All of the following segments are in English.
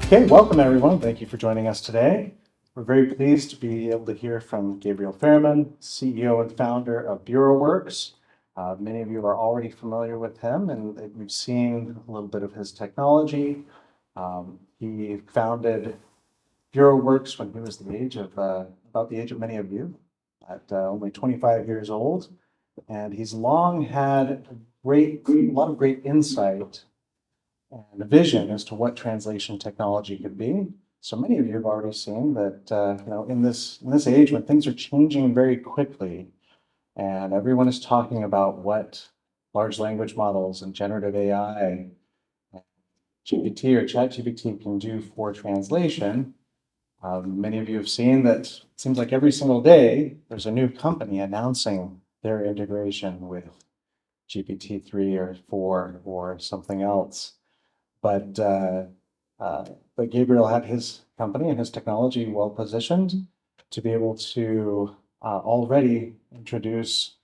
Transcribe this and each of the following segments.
Okay, welcome everyone. Thank you for joining us today. We're very pleased to be able to hear from Gabriel Fairman, CEO and founder of BureauWorks. Many of you are already familiar with him, and we've seen a little bit of his technology. He founded BureauWorks when he was about the age of many of you, at only 25 years old. And he's long had a lot of great insight and a vision as to what translation technology could be. So many of you have already seen that in this age when things are changing very quickly, and everyone is talking about what large language models and generative AI, GPT or ChatGPT can do for translation. Many of you have seen that it seems like every single day there's a new company announcing their integration with GPT-3 or 4 or something else. But Gabriel had his company and his technology well positioned to be able to already introduce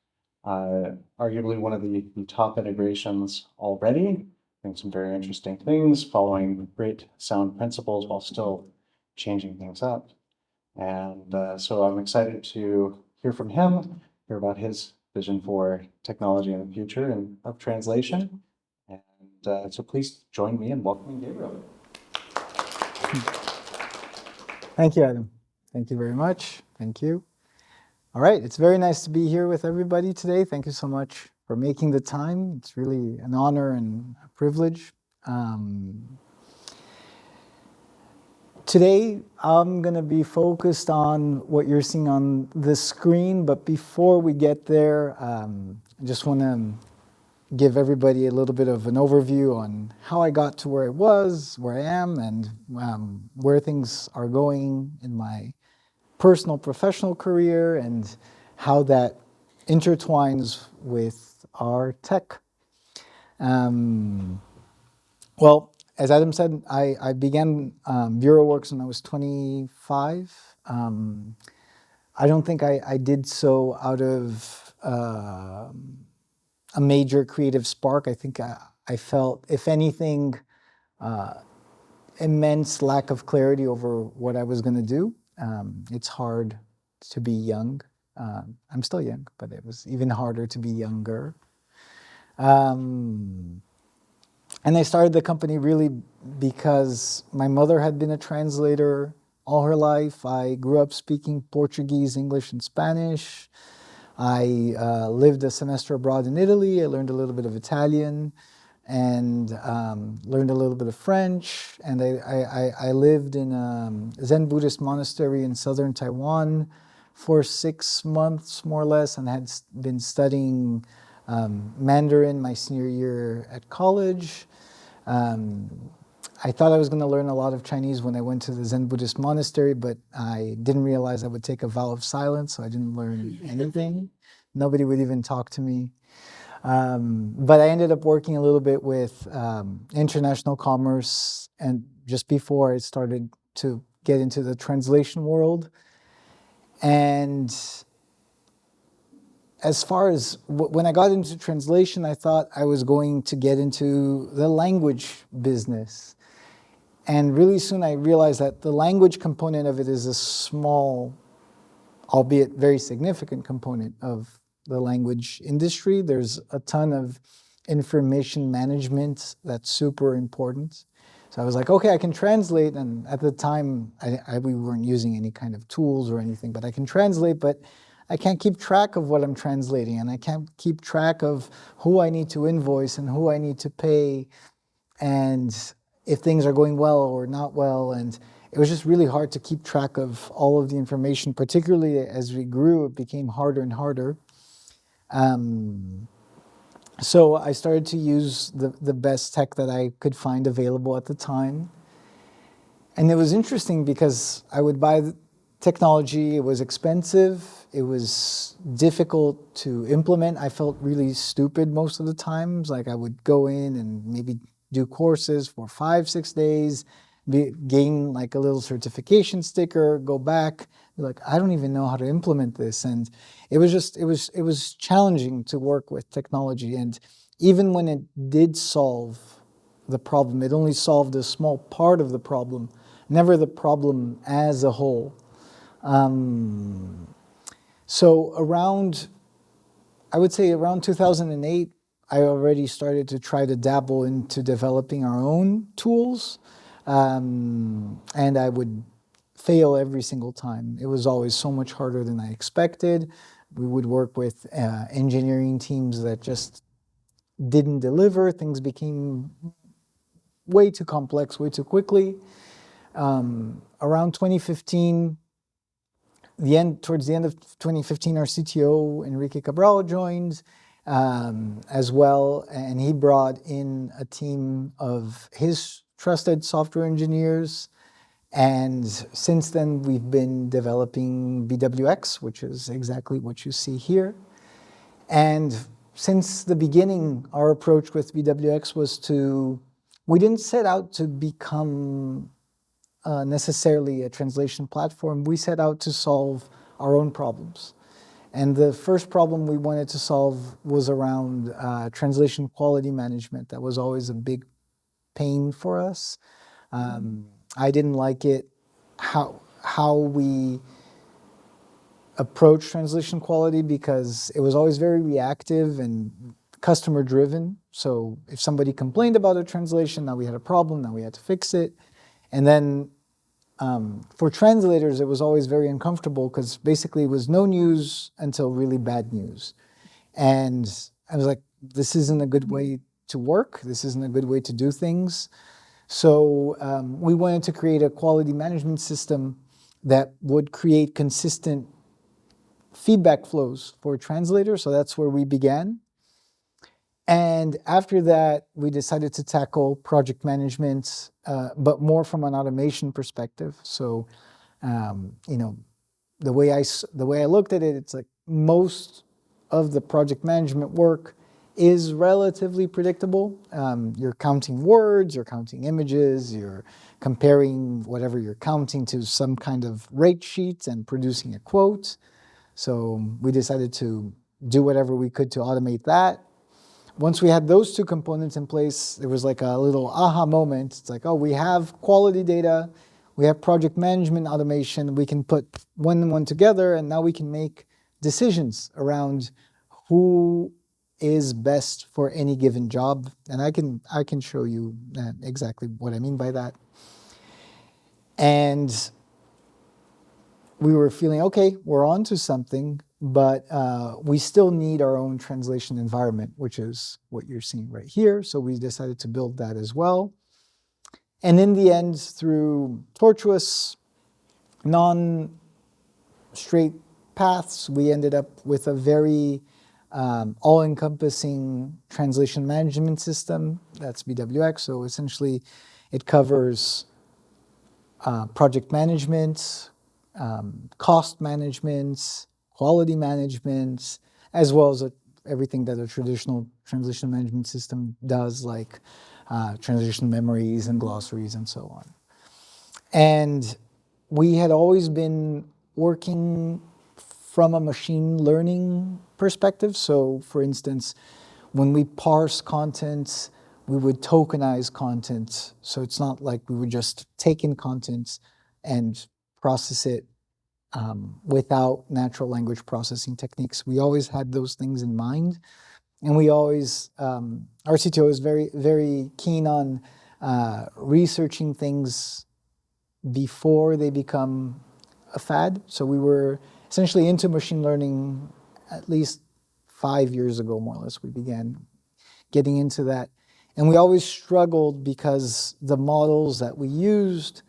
arguably one of the top integrations already, doing some very interesting things, following great sound principles while still changing things up. And so I'm excited to hear from him, hear about his vision for technology in the future and of translation. So please join me in welcoming Gabriel. Thank you, Adam. Thank you very much. Thank you. All right, it's very nice to be here with everybody today. Thank you so much for making the time. It's really an honor and a privilege. Today, I'm going to be focused on what you're seeing on the screen, but before we get there, I just want to give everybody a little bit of an overview on how I got to where I was, where I am, and where things are going in my personal, professional career, and how that intertwines with our tech. Well, as Adam said, I began BureauWorks when I was 25. I don't think I did so out of a major creative spark. I think I felt, if anything, immense lack of clarity over what I was going to do. It's hard to be young. I'm still young, but it was even harder to be younger. And I started the company really because my mother had been a translator all her life. I grew up speaking Portuguese, English, and Spanish. I lived a semester abroad in Italy. I learned a little bit of Italian and learned a little bit of French. And I lived in a Zen Buddhist monastery in southern Taiwan for 6 months, more or less, and had been studying Mandarin my senior year at college. I thought I was going to learn a lot of Chinese when I went to the Zen Buddhist monastery, but I didn't realize I would take a vow of silence, so I didn't learn anything. Nobody would even talk to me. But I ended up working a little bit with international commerce, and just before I started to get into the translation world. And as far as when I got into translation, I thought I was going to get into the language business. And really soon I realized that the language component of it is a small, albeit very significant component of the language industry. There's a ton of information management that's super important. So I was like, okay, I can translate. And at the time, we weren't using any kind of tools or anything, but I can translate, but I can't keep track of what I'm translating, and I can't keep track of who I need to invoice and who I need to pay, and if things are going well or not well. And it was just really hard to keep track of all of the information, particularly as we grew. It became harder and harder. So I started to use the best tech that I could find available at the time. And it was interesting because I would buy the technology. It was expensive. It was difficult to implement. I felt really stupid most of the times. Like I would go in and maybe do courses for 5-6 days, gain like a little certification sticker, go back, be like, I don't even know how to implement this. And it was challenging to work with technology. And even when it did solve the problem. It only solved a small part of the problem, never the problem as a whole. So I would say around 2008, I already started to try to dabble into developing our own tools. And I would fail every single time. It was always so much harder than I expected. We would work with engineering teams that just didn't deliver. Things became way too complex, way too quickly. Around 2015, towards the end of 2015, our CTO, Enrique Cabral, joined as well, and he brought in a team of his trusted software engineers. And since then, we've been developing BWX, which is exactly what you see here. And since the beginning, our approach with BWX was we didn't set out to become necessarily a translation platform. We set out to solve our own problems. And the first problem we wanted to solve was around translation quality management. That was always a big pain for us. I didn't like it, how we approach translation quality, because it was always very reactive and customer driven. So if somebody complained about a translation, now we had a problem, now we had to fix it. And then for translators, it was always very uncomfortable because basically it was no news until really bad news. And I was like, this isn't a good way to work. This isn't a good way to do things. So we wanted to create a quality management system that would create consistent feedback flows for translators. So that's where we began. And after that, we decided to tackle project management, but more from an automation perspective. So, the way I looked at it, it's like most of the project management work is relatively predictable. You're counting words, you're counting images, you're comparing whatever you're counting to some kind of rate sheet and producing a quote. So we decided to do whatever we could to automate that. Once we had those two components in place, there was like a little aha moment. It's like, oh, we have quality data, we have project management automation, we can put one and one together, and now we can make decisions around who is best for any given job. And I can show you exactly what I mean by that. And we were feeling, okay, we're on to something, but we still need our own translation environment, which is what you're seeing right here. So we decided to build that as well. And in the end, through tortuous, non-straight paths, we ended up with a very all-encompassing translation management system. That's BWX. So essentially, it covers project management, cost management, quality management, as well as everything that a traditional translation management system does, like translation memories and glossaries and so on. And we had always been working from a machine learning perspective. So for instance, when we parse content, we would tokenize content. So it's not like we would just take in content and process it without natural language processing techniques. We always had those things in mind. And we always, our CTO is very, very keen on researching things before they become a fad. So we were essentially into machine learning at least 5 years ago, more or less. We began getting into that. And we always struggled because the models that we used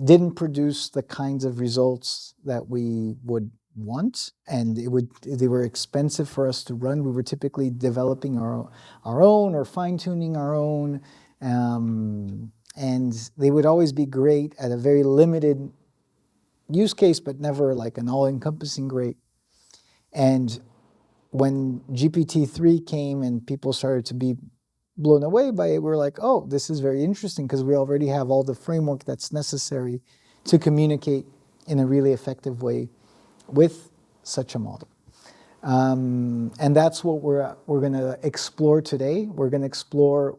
didn't produce the kinds of results that we would want, and they were expensive for us to run. We were typically developing our own or fine-tuning our own, and they would always be great at a very limited use case, but never like an all-encompassing great. And when GPT-3 came and people started to be blown away by it, we were like, oh, this is very interesting because we already have all the framework that's necessary to communicate in a really effective way with such a model. And that's what we're going to explore today. We're going to explore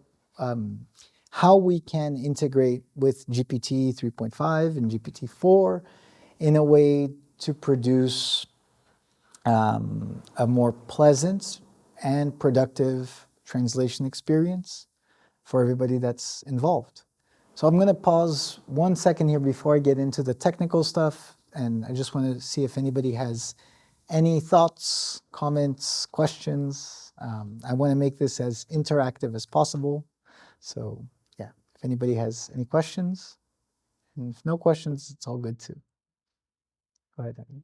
how we can integrate with GPT 3.5 and GPT 4 in a way to produce a more pleasant and productive translation experience for everybody that's involved. So I'm going to pause 1 second here before I get into the technical stuff, and I just want to see if anybody has any thoughts, comments, questions. I want to make this as interactive as possible. So yeah, if anybody has any questions, and if no questions, it's all good too. Go ahead, Evan.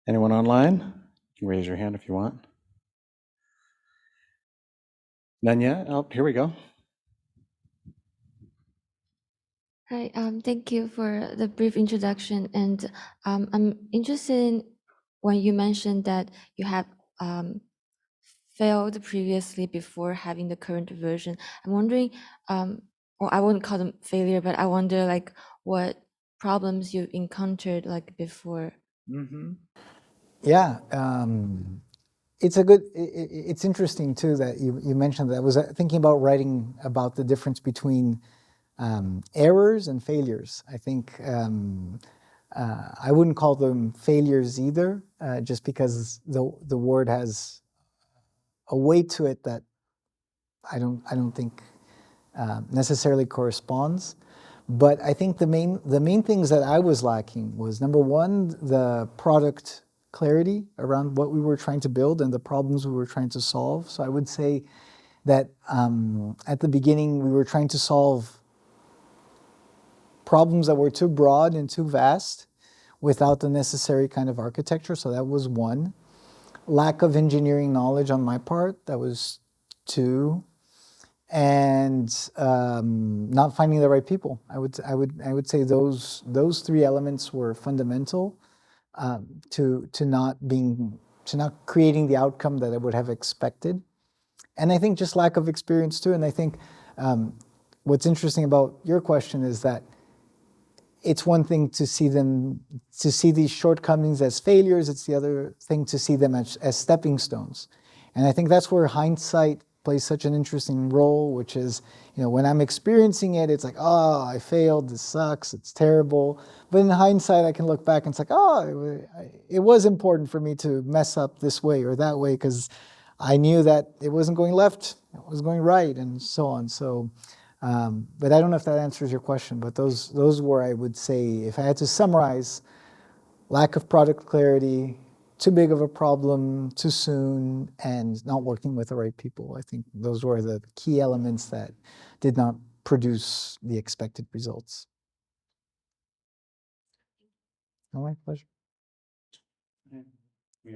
Anyone online? You can raise your hand if you want. None yet? Oh, here we go. Hi, thank you for the brief introduction. And I'm interested in when you mentioned that you have failed previously before having the current version. I'm wondering, or I wouldn't call them failure, but I wonder like what problems you've encountered like before. Yeah, it's a good. It's interesting too that you mentioned that. I was thinking about writing about the difference between errors and failures. I think I wouldn't call them failures either, just because the word has a weight to it that I don't think necessarily corresponds. But I think the main things that I was lacking was, number one, the product clarity around what we were trying to build and the problems we were trying to solve. So I would say that at the beginning we were trying to solve problems that were too broad and too vast without the necessary kind of architecture. So that was one. Lack of engineering knowledge on my part, that was two. And not finding the right people. I would say those three elements were fundamental to not creating the outcome that I would have expected. And I think just lack of experience too. And I think what's interesting about your question is that it's one thing to see these shortcomings as failures. It's the other thing to see them as stepping stones. And I think that's where hindsight plays such an interesting role, which is, when I'm experiencing it, it's like, oh, I failed, this sucks, it's terrible. But in hindsight, I can look back and it's like, oh, it was important for me to mess up this way or that way because I knew that it wasn't going left, it was going right, and so on. So, but I don't know if that answers your question, but those were, I would say, if I had to summarize, lack of product clarity, too big of a problem too soon, and not working with the right people. I think those were the key elements that did not produce the expected results. All right, pleasure. We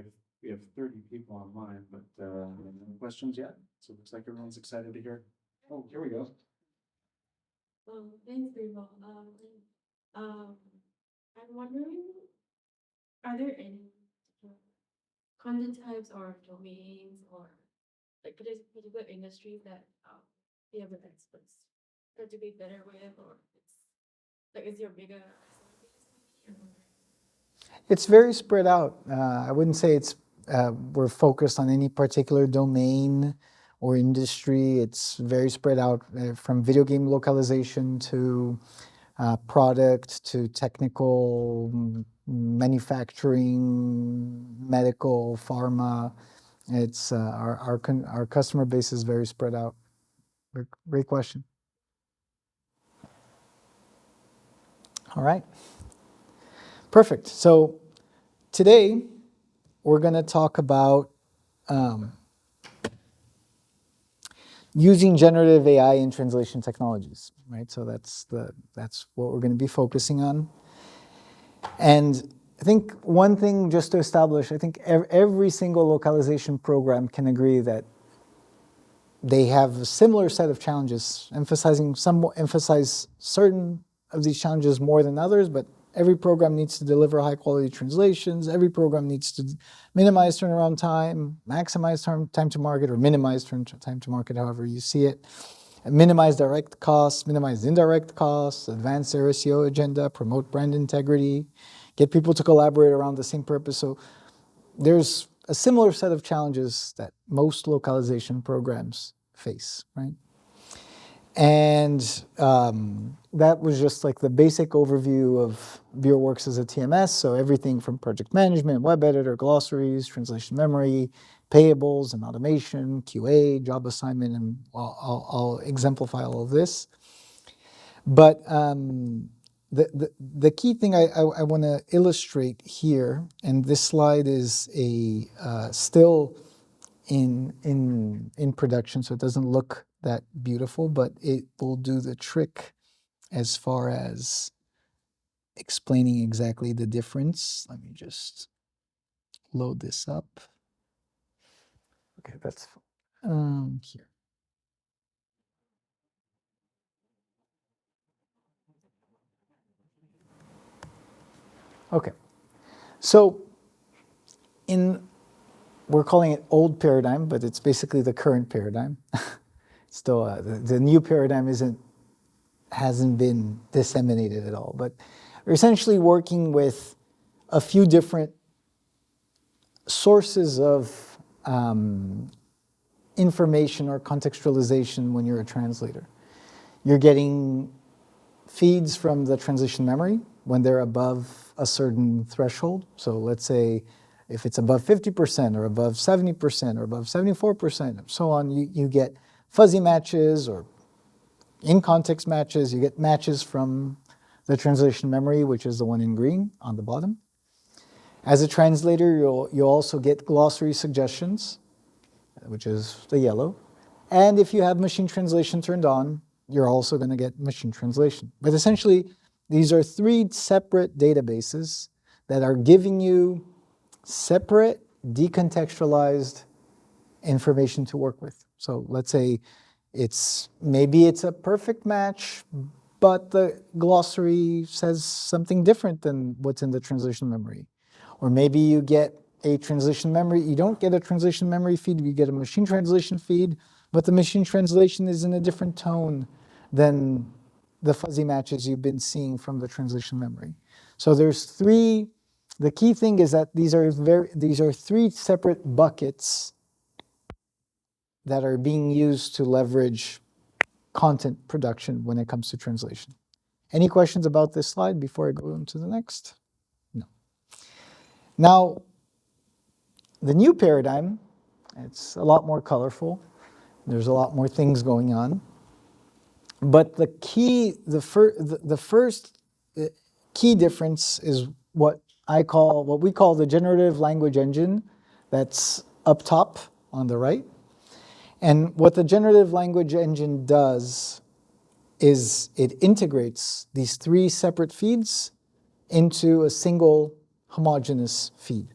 have 30 people online, but no questions yet. So it looks like everyone's excited to hear. Oh, here we go. Thanks, Greenwell. I'm wondering, are there any content types or domains or like particular industries that you have the experts that to be better with, or it's like is your bigger customer base? It's very spread out. I wouldn't say we're focused on any particular domain or industry. It's very spread out from video game localization to product to technical, manufacturing, medical, pharma. It's our customer base is very spread out. Great question. All right. Perfect. So today we're going to talk about using generative AI in translation technologies, right? So that's what we're going to be focusing on. And I think one thing just to establish, I think every single localization program can agree that they have a similar set of challenges, emphasize certain of these challenges more than others, but every program needs to deliver high quality translations. Every program needs to minimize turnaround time, maximize time to market, or minimize time to market, however you see it. Minimize direct costs, minimize indirect costs, advance their SEO agenda, promote brand integrity, get people to collaborate around the same purpose. So there's a similar set of challenges that most localization programs face, right? And that was just like the basic overview of BureauWorks as a TMS. So everything from project management, web editor, glossaries, translation memory, payables and automation, QA, job assignment, and I'll exemplify all of this. But the key thing I want to illustrate here, and this slide is still in production, so it doesn't look that beautiful, but it will do the trick as far as explaining exactly the difference. Let me just load this up. Okay, that's here. Okay, so we're calling it old paradigm, but it's basically the current paradigm. Still, the new paradigm hasn't been disseminated at all, but we're essentially working with a few different sources of information or contextualization when you're a translator. You're getting feeds from the translation memory when they're above a certain threshold. So let's say if it's above 50% or above 70% or above 74% and so on, you get fuzzy matches or in-context matches. You get matches from the translation memory, which is the one in green on the bottom. As a translator, you'll also get glossary suggestions, which is the yellow. And if you have machine translation turned on, you're also going to get machine translation. But essentially, these are three separate databases that are giving you separate, decontextualized information to work with. So let's say maybe it's a perfect match, but the glossary says something different than what's in the translation memory. Or maybe you get a translation memory, you don't get a translation memory feed, you get a machine translation feed, but the machine translation is in a different tone than the fuzzy matches you've been seeing from the translation memory. So there's three, the key thing is that these are three separate buckets that are being used to leverage content production when it comes to translation. Any questions about this slide before I go on to the next? No. Now, the new paradigm, it's a lot more colorful. There's a lot more things going on. But the first key difference is what we call the generative language engine that's up top on the right. And what the generative language engine does is it integrates these three separate feeds into a single homogeneous feed.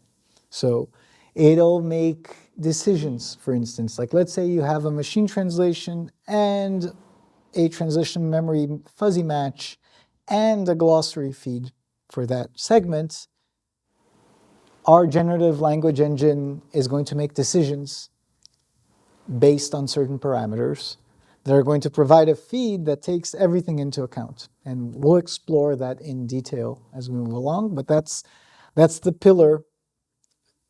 So it'll make decisions, for instance, like let's say you have a machine translation and a translation memory fuzzy match and a glossary feed for that segment. Our generative language engine is going to make decisions based on certain parameters that are going to provide a feed that takes everything into account. And we'll explore that in detail as we move along, but that's the pillar.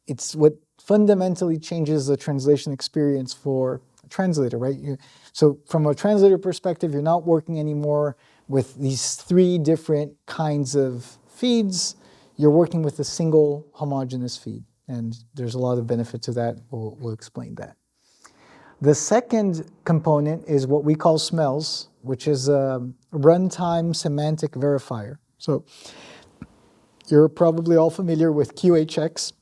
It's what fundamentally changes the translation experience for a translator, right? So from a translator perspective, you're not working anymore with these three different kinds of feeds. You're working with a single homogeneous feed, and there's a lot of benefit to that. We'll explain that. The second component is what we call smells, which is a runtime semantic verifier. So you're probably all familiar with QA checks.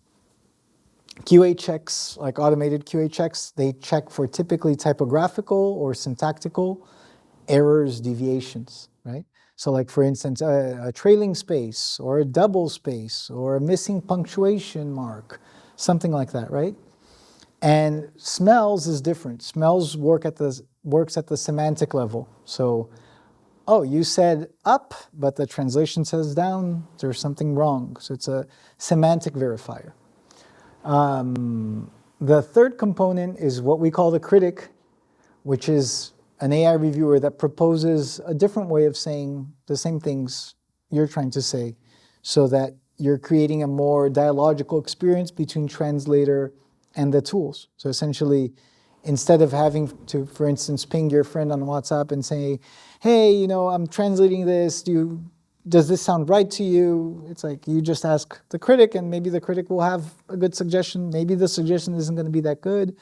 QA checks, like automated QA checks, they check for typically typographical or syntactical errors, deviations, right? So like for instance, a trailing space or a double space or a missing punctuation mark, something like that, right? And smells is different. Smells works at the semantic level. So, oh, you said up, but the translation says down. There's something wrong. So it's a semantic verifier. The third component is what we call the critic, which is an AI reviewer that proposes a different way of saying the same things you're trying to say, so that you're creating a more dialogical experience between translator and the tools. So essentially, instead of having to, for instance, ping your friend on WhatsApp and say, hey, I'm translating this, does this sound right to you? It's like you just ask the critic, and maybe the critic will have a good suggestion. Maybe the suggestion isn't going to be that good,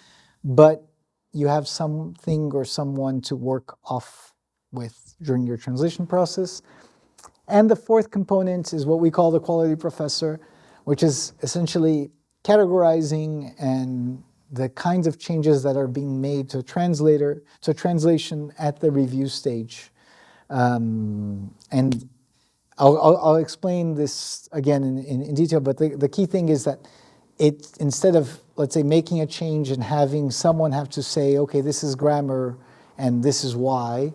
but you have something or someone to work off with during your translation process. And the fourth component is what we call the quality professor, which is essentially categorizing and the kinds of changes that are being made to translation at the review stage. And I'll explain this again in detail, but the key thing is that instead of, let's say, making a change and having someone have to say, okay, this is grammar and this is why,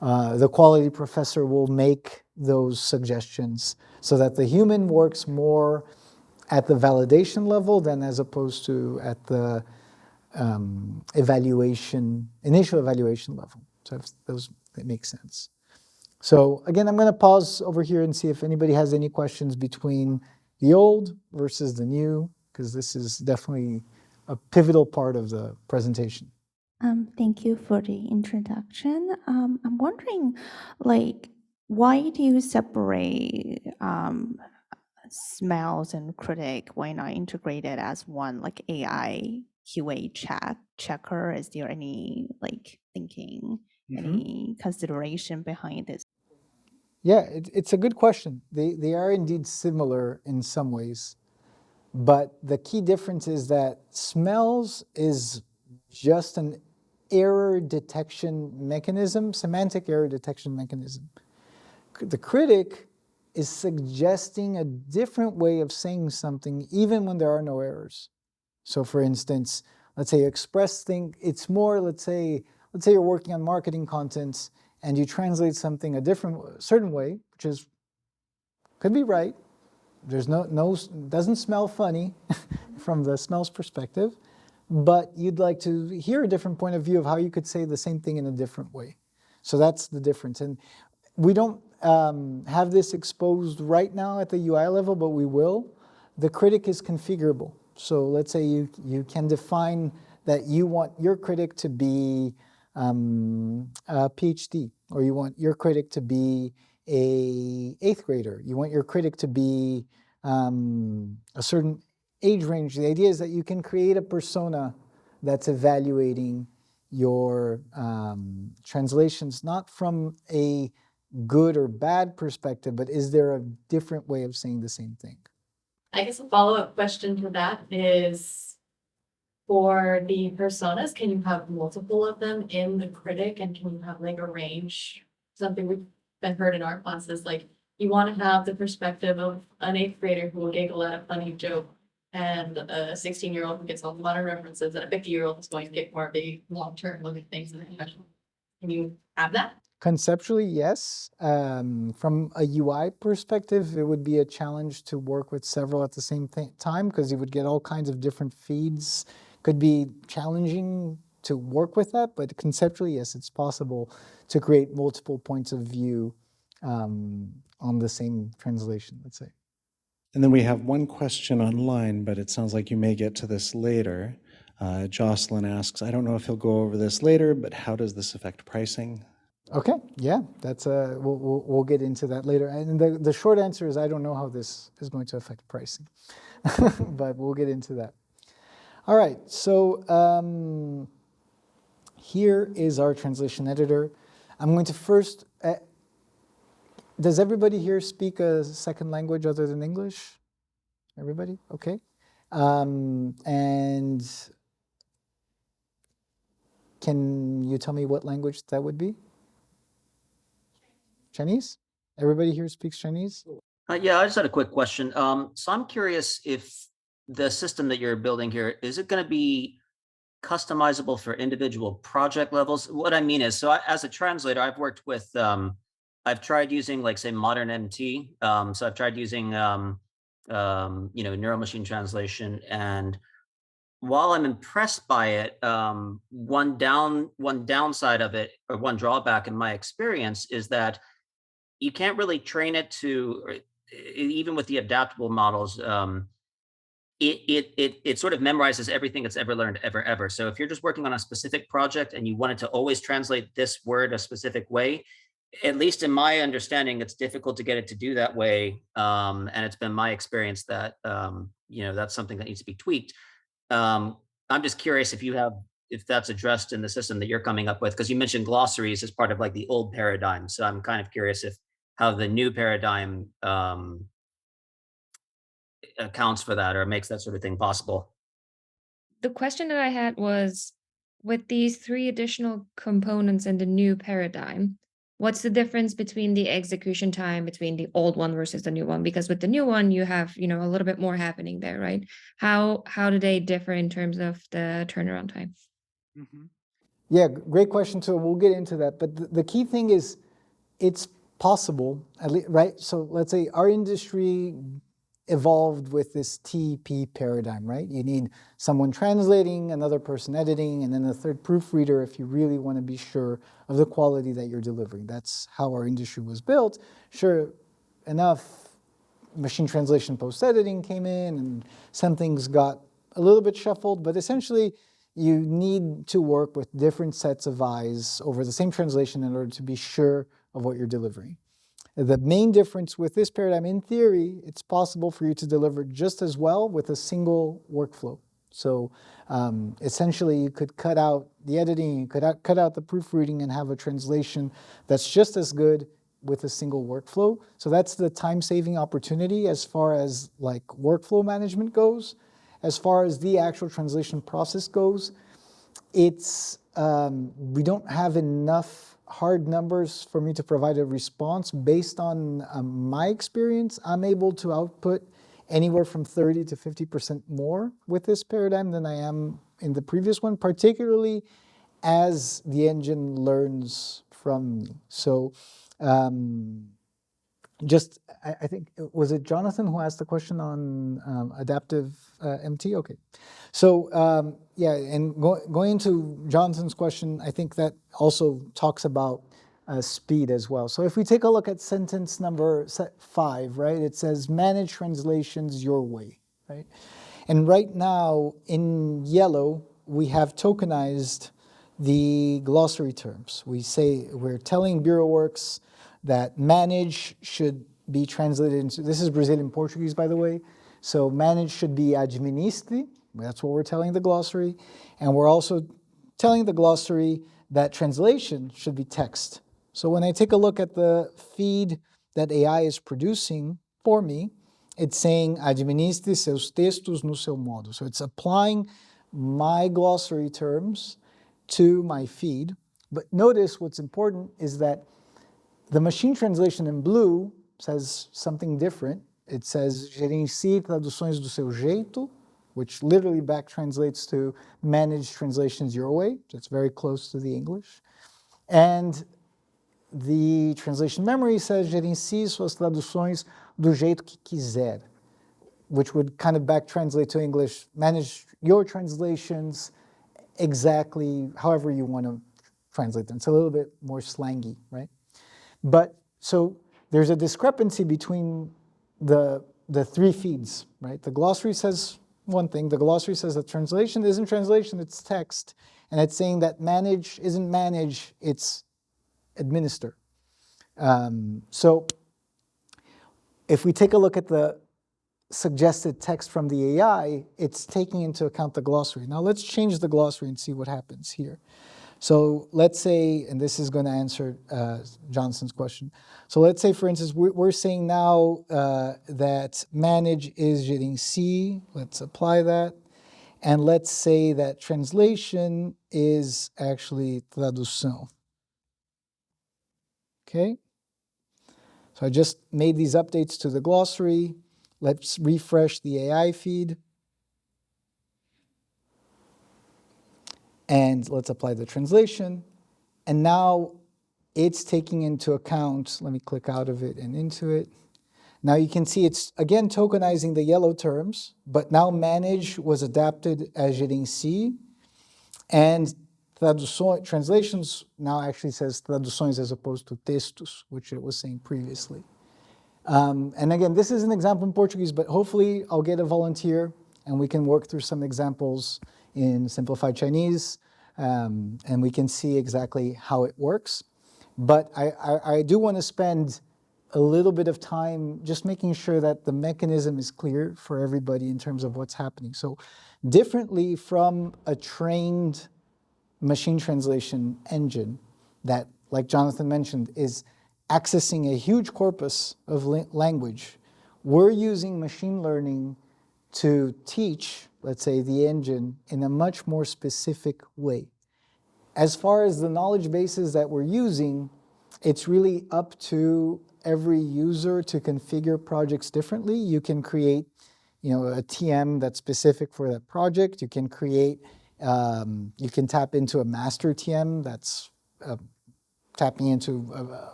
the quality professor will make those suggestions so that the human works more at the validation level than as opposed to at the initial evaluation level. So if that makes sense. So again, I'm going to pause over here and see if anybody has any questions between the old versus the new, because this is definitely a pivotal part of the presentation. Thank you for the introduction. I'm wondering, why do you separate smells and critic? Why not integrate it as one, like AI QA checker? Is there any thinking, any consideration behind this? Yeah, it's a good question. They are indeed similar in some ways, but the key difference is that smells is just an error detection mechanism, semantic error detection mechanism. The critic is suggesting a different way of saying something even when there are no errors. So for instance, let's say express thing, it's more, let's say you're working on marketing content and you translate something a certain way, which could be right. There's doesn't smell funny from the smells perspective, but you'd like to hear a different point of view of how you could say the same thing in a different way. So that's the difference. And we don't have this exposed right now at the UI level, but we will. The critic is configurable. So let's say you can define that you want your critic to be a PhD, or you want your critic to be a 8th grader. You want your critic to be a certain age range. The idea is that you can create a persona that's evaluating your translations, not from a good or bad perspective, but is there a different way of saying the same thing? I guess a follow-up question to that is, for the personas, can you have multiple of them in the critic, and can you have like a range? Something we've been heard in our classes, like you want to have the perspective of an 8th grader who will giggle at a funny joke, and a 16-year-old who gets all the modern references, and a 50-year-old who's going to get more of a long-term look at things in the professional. Can you have that? Conceptually, yes. From a UI perspective, it would be a challenge to work with several at the same time, because you would get all kinds of different feeds. Could be challenging to work with that, but conceptually, yes, it's possible to create multiple points of view on the same translation, let's say. And then we have one question online, but it sounds like you may get to this later. Jocelyn asks, I don't know if he'll go over this later, but how does this affect pricing? Okay, yeah, that's we'll get into that later. And the short answer is I don't know how this is going to affect pricing, but we'll get into that. All right, so here is our translation editor. I'm going to first, does everybody here speak a second language other than English? Everybody? Okay. And can you tell me what language that would be? Chinese? Everybody here speaks Chinese? Yeah, I just had a quick question. So I'm curious if the system that you're building here, is it going to be customizable for individual project levels? What I mean is, so as a translator, I've worked with, I've tried using like say modern MT. So I've tried using, neural machine translation, and while I'm impressed by it, one downside of it, or one drawback in my experience, is that you can't really train it to, even with the adaptable models, it sort of memorizes everything it's ever learned ever. So if you're just working on a specific project and you wanted to always translate this word a specific way, at least in my understanding, it's difficult to get it to do that way. And it's been my experience that that's something that needs to be tweaked. I'm just curious if that's addressed in the system that you're coming up with, because you mentioned glossaries as part of like the old paradigm. So I'm kind of curious if how the new paradigm accounts for that or makes that sort of thing possible. The question that I had was, with these three additional components in the new paradigm, what's the difference between the execution time between the old one versus the new one? Because with the new one, you have, a little bit more happening there, right? How do they differ in terms of the turnaround time? Yeah, great question too. We'll get into that. But the key thing is it's possible, right? So let's say our industry evolved with this TP paradigm, right? You need someone translating, another person editing, and then a third proofreader if you really want to be sure of the quality that you're delivering. That's how our industry was built. Sure enough, machine translation post-editing came in and some things got a little bit shuffled, but essentially you need to work with different sets of eyes over the same translation in order to be sure of what you're delivering. The main difference with this paradigm, in theory, it's possible for you to deliver just as well with a single workflow. So essentially, you could cut out the editing, you could cut out the proofreading and have a translation that's just as good with a single workflow. So that's the time-saving opportunity as far as like workflow management goes. As far as the actual translation process goes, it's we don't have enough hard numbers for me to provide a response. Based on my experience, I'm able to output anywhere from 30 to 50% more with this paradigm than I am in the previous one, particularly as the engine learns from me. So I think, was it Jonathan who asked the question on adaptive MT? Okay. So yeah, and going into Jonathan's question, I think that also talks about speed as well. So if we take a look at sentence number 5, right, it says manage translations your way, right? And right now in yellow, we have tokenized the glossary terms. We're telling BureauWorks that manage should be translated into, this is Brazilian Portuguese, by the way. So manage should be administre. That's what we're telling the glossary. And we're also telling the glossary that translation should be text. So when I take a look at the feed that AI is producing for me, it's saying administre seus textos no seu modo. So it's applying my glossary terms to my feed. But notice what's important is that the machine translation in blue says something different. It says gerencie traduções do seu jeito, which literally back translates to manage translations your way. That's very close to the English. And the translation memory says gerencie suas traduções do jeito que quiser, which would kind of back translate to English, manage your translations exactly however you want to translate them. It's a little bit more slangy, right? But so there's a discrepancy between the three feeds, right? The glossary says one thing. The glossary says that translation isn't translation, it's text. And it's saying that manage isn't manage, it's administer. So if we take a look at the suggested text from the AI, it's taking into account the glossary. Now let's change the glossary and see what happens here. So let's say, and this is going to answer Johnson's question. So let's say, for instance, we're saying now that manage is gerencie. Let's apply that. And let's say that translation is actually tradução. Okay? So I just made these updates to the glossary. Let's refresh the AI feed. And let's apply the translation. And now it's taking into account, let me click out of it and into it. Now you can see it's again tokenizing the yellow terms, but now manage was adapted as gerencie. And translations now actually says traduções as opposed to textos, which it was saying previously. And again, this is an example in Portuguese, but hopefully I'll get a volunteer and we can work through some examples in simplified Chinese, and we can see exactly how it works. But I do want to spend a little bit of time just making sure that the mechanism is clear for everybody in terms of what's happening. So differently from a trained machine translation engine that, like Jonathan mentioned, is accessing a huge corpus of language, we're using machine learning to teach, let's say, the engine in a much more specific way. As far as the knowledge bases that we're using, it's really up to every user to configure projects differently. You can create, a TM that's specific for that project. You can create, you can tap into a master TM that's tapping into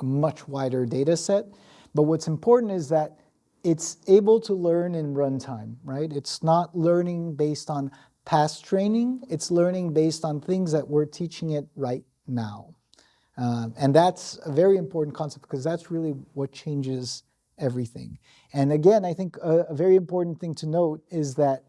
a much wider data set. But what's important is that it's able to learn in runtime, right? It's not learning based on past training. It's learning based on things that we're teaching it right now. And that's a very important concept because that's really what changes everything. And again, I think a very important thing to note is that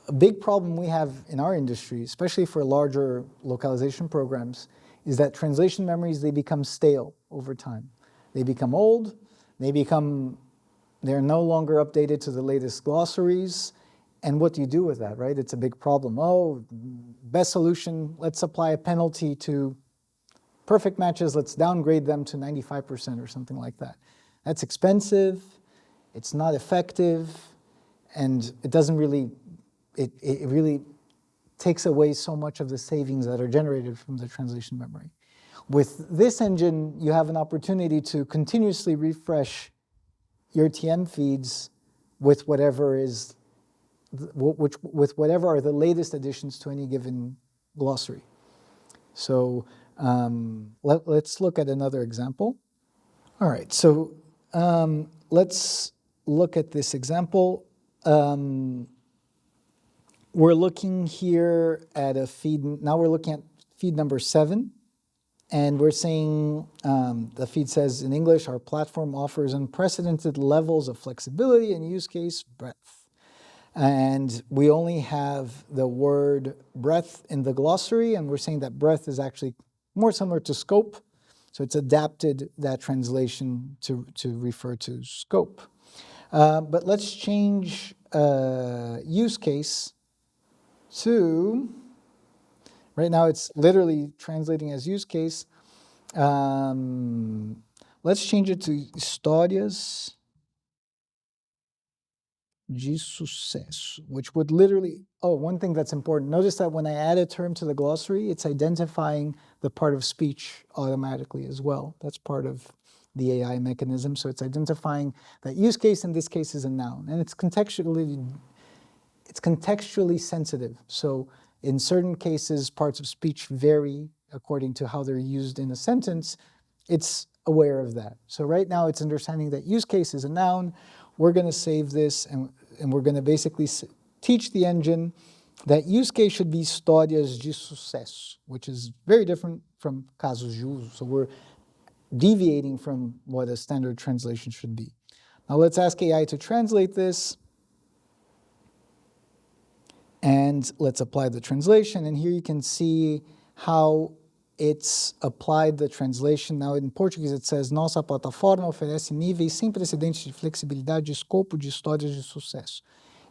a big problem we have in our industry, especially for larger localization programs, is that translation memories, they become stale over time. They become old, they're no longer updated to the latest glossaries. And what do you do with that, right? It's a big problem. Oh, best solution, let's apply a penalty to perfect matches, let's downgrade them to 95% or something like that. That's expensive, it's not effective, and it doesn't really, it really takes away so much of the savings that are generated from the translation memory. With this engine, you have an opportunity to continuously refresh your TM feeds with whatever is, with whatever are the latest additions to any given glossary. So let's look at another example. All right, so let's look at this example. We're looking here at a feed, now we're looking at feed number 7. And we're saying, the feed says in English, our platform offers unprecedented levels of flexibility and use case breadth. And we only have the word breadth in the glossary, and we're saying that breadth is actually more similar to scope. So it's adapted that translation to refer to scope. But let's change use case to, right now it's literally translating as use case. Let's change it to histórias de sucesso, which would literally, one thing that's important. Notice that when I add a term to the glossary, it's identifying the part of speech automatically as well. That's part of the AI mechanism. So it's identifying that use case in this case is a noun, and it's contextually sensitive. So in certain cases, parts of speech vary according to how they're used in a sentence. It's aware of that. So right now it's understanding that use case is a noun. We're going to save this, and we're going to basically teach the engine that use case should be histórias de sucesso, which is very different from casos de uso. So we're deviating from what a standard translation should be. Now let's ask AI to translate this. And let's apply the translation. And here you can see how it's applied the translation. Now in Portuguese it says, nossa plataforma oferece níveis sem precedentes de flexibilidade de escopo de histórias de sucesso.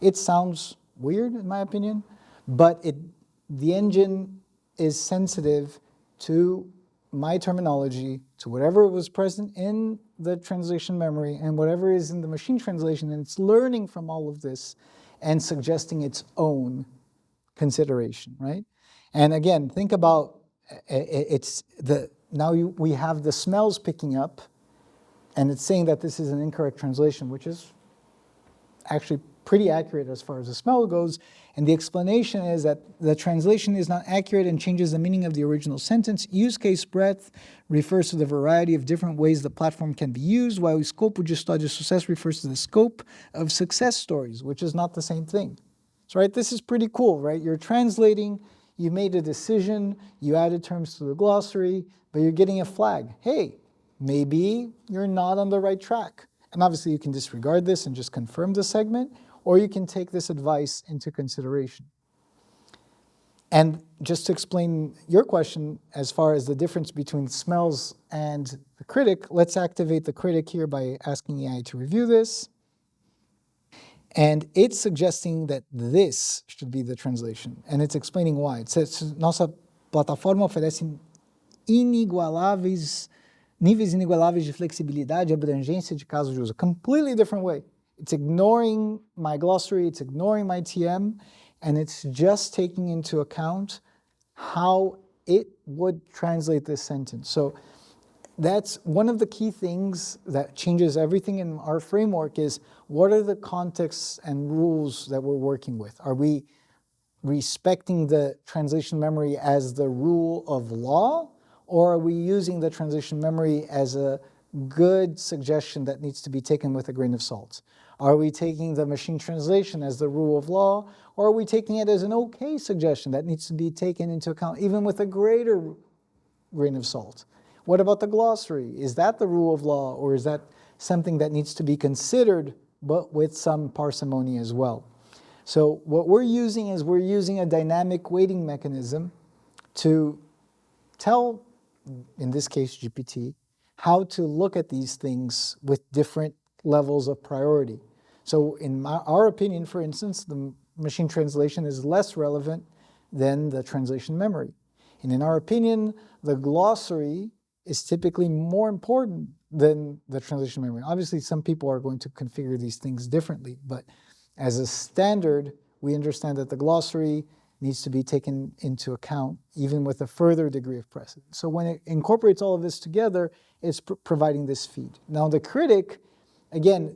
It sounds weird in my opinion, but the engine is sensitive to my terminology, to whatever was present in the translation memory and whatever is in the machine translation, and it's learning from all of this and suggesting its own consideration, right? And again, think about we have the smells picking up, and it's saying that this is an incorrect translation, which is actually pretty accurate as far as the smell goes. And the explanation is that the translation is not accurate and changes the meaning of the original sentence. Use case breadth refers to the variety of different ways the platform can be used, while escopo de história de sucesso refers to the scope of success stories, which is not the same thing. So, right, this is pretty cool, right? You're translating, you made a decision, you added terms to the glossary, but you're getting a flag. Hey, maybe you're not on the right track. And obviously you can disregard this and just confirm the segment, or you can take this advice into consideration. And just to explain your question as far as the difference between smells and the critic, let's activate the critic here by asking AI to review this. And it's suggesting that this should be the translation. And it's explaining why. It says, nossa plataforma oferece níveis inigualáveis de flexibilidade e abrangência de casos de uso. Completely different way. It's ignoring my glossary, it's ignoring my TM, and it's just taking into account how it would translate this sentence. So that's one of the key things that changes everything in our framework is what are the contexts and rules that we're working with? Are we respecting the translation memory as the rule of law, or are we using the translation memory as a good suggestion that needs to be taken with a grain of salt? Are we taking the machine translation as the rule of law, or are we taking it as an okay suggestion that needs to be taken into account even with a greater grain of salt? What about the glossary? Is that the rule of law, or is that something that needs to be considered but with some parsimony as well? So what we're using is we're using a dynamic weighting mechanism to tell, in this case GPT, how to look at these things with different levels of priority. So in our opinion, for instance, the machine translation is less relevant than the translation memory. And in our opinion, the glossary is typically more important than the translation memory. Obviously, some people are going to configure these things differently, but as a standard, we understand that the glossary needs to be taken into account, even with a further degree of precedence. So when it incorporates all of this together, it's providing this feed. Now the critic, again,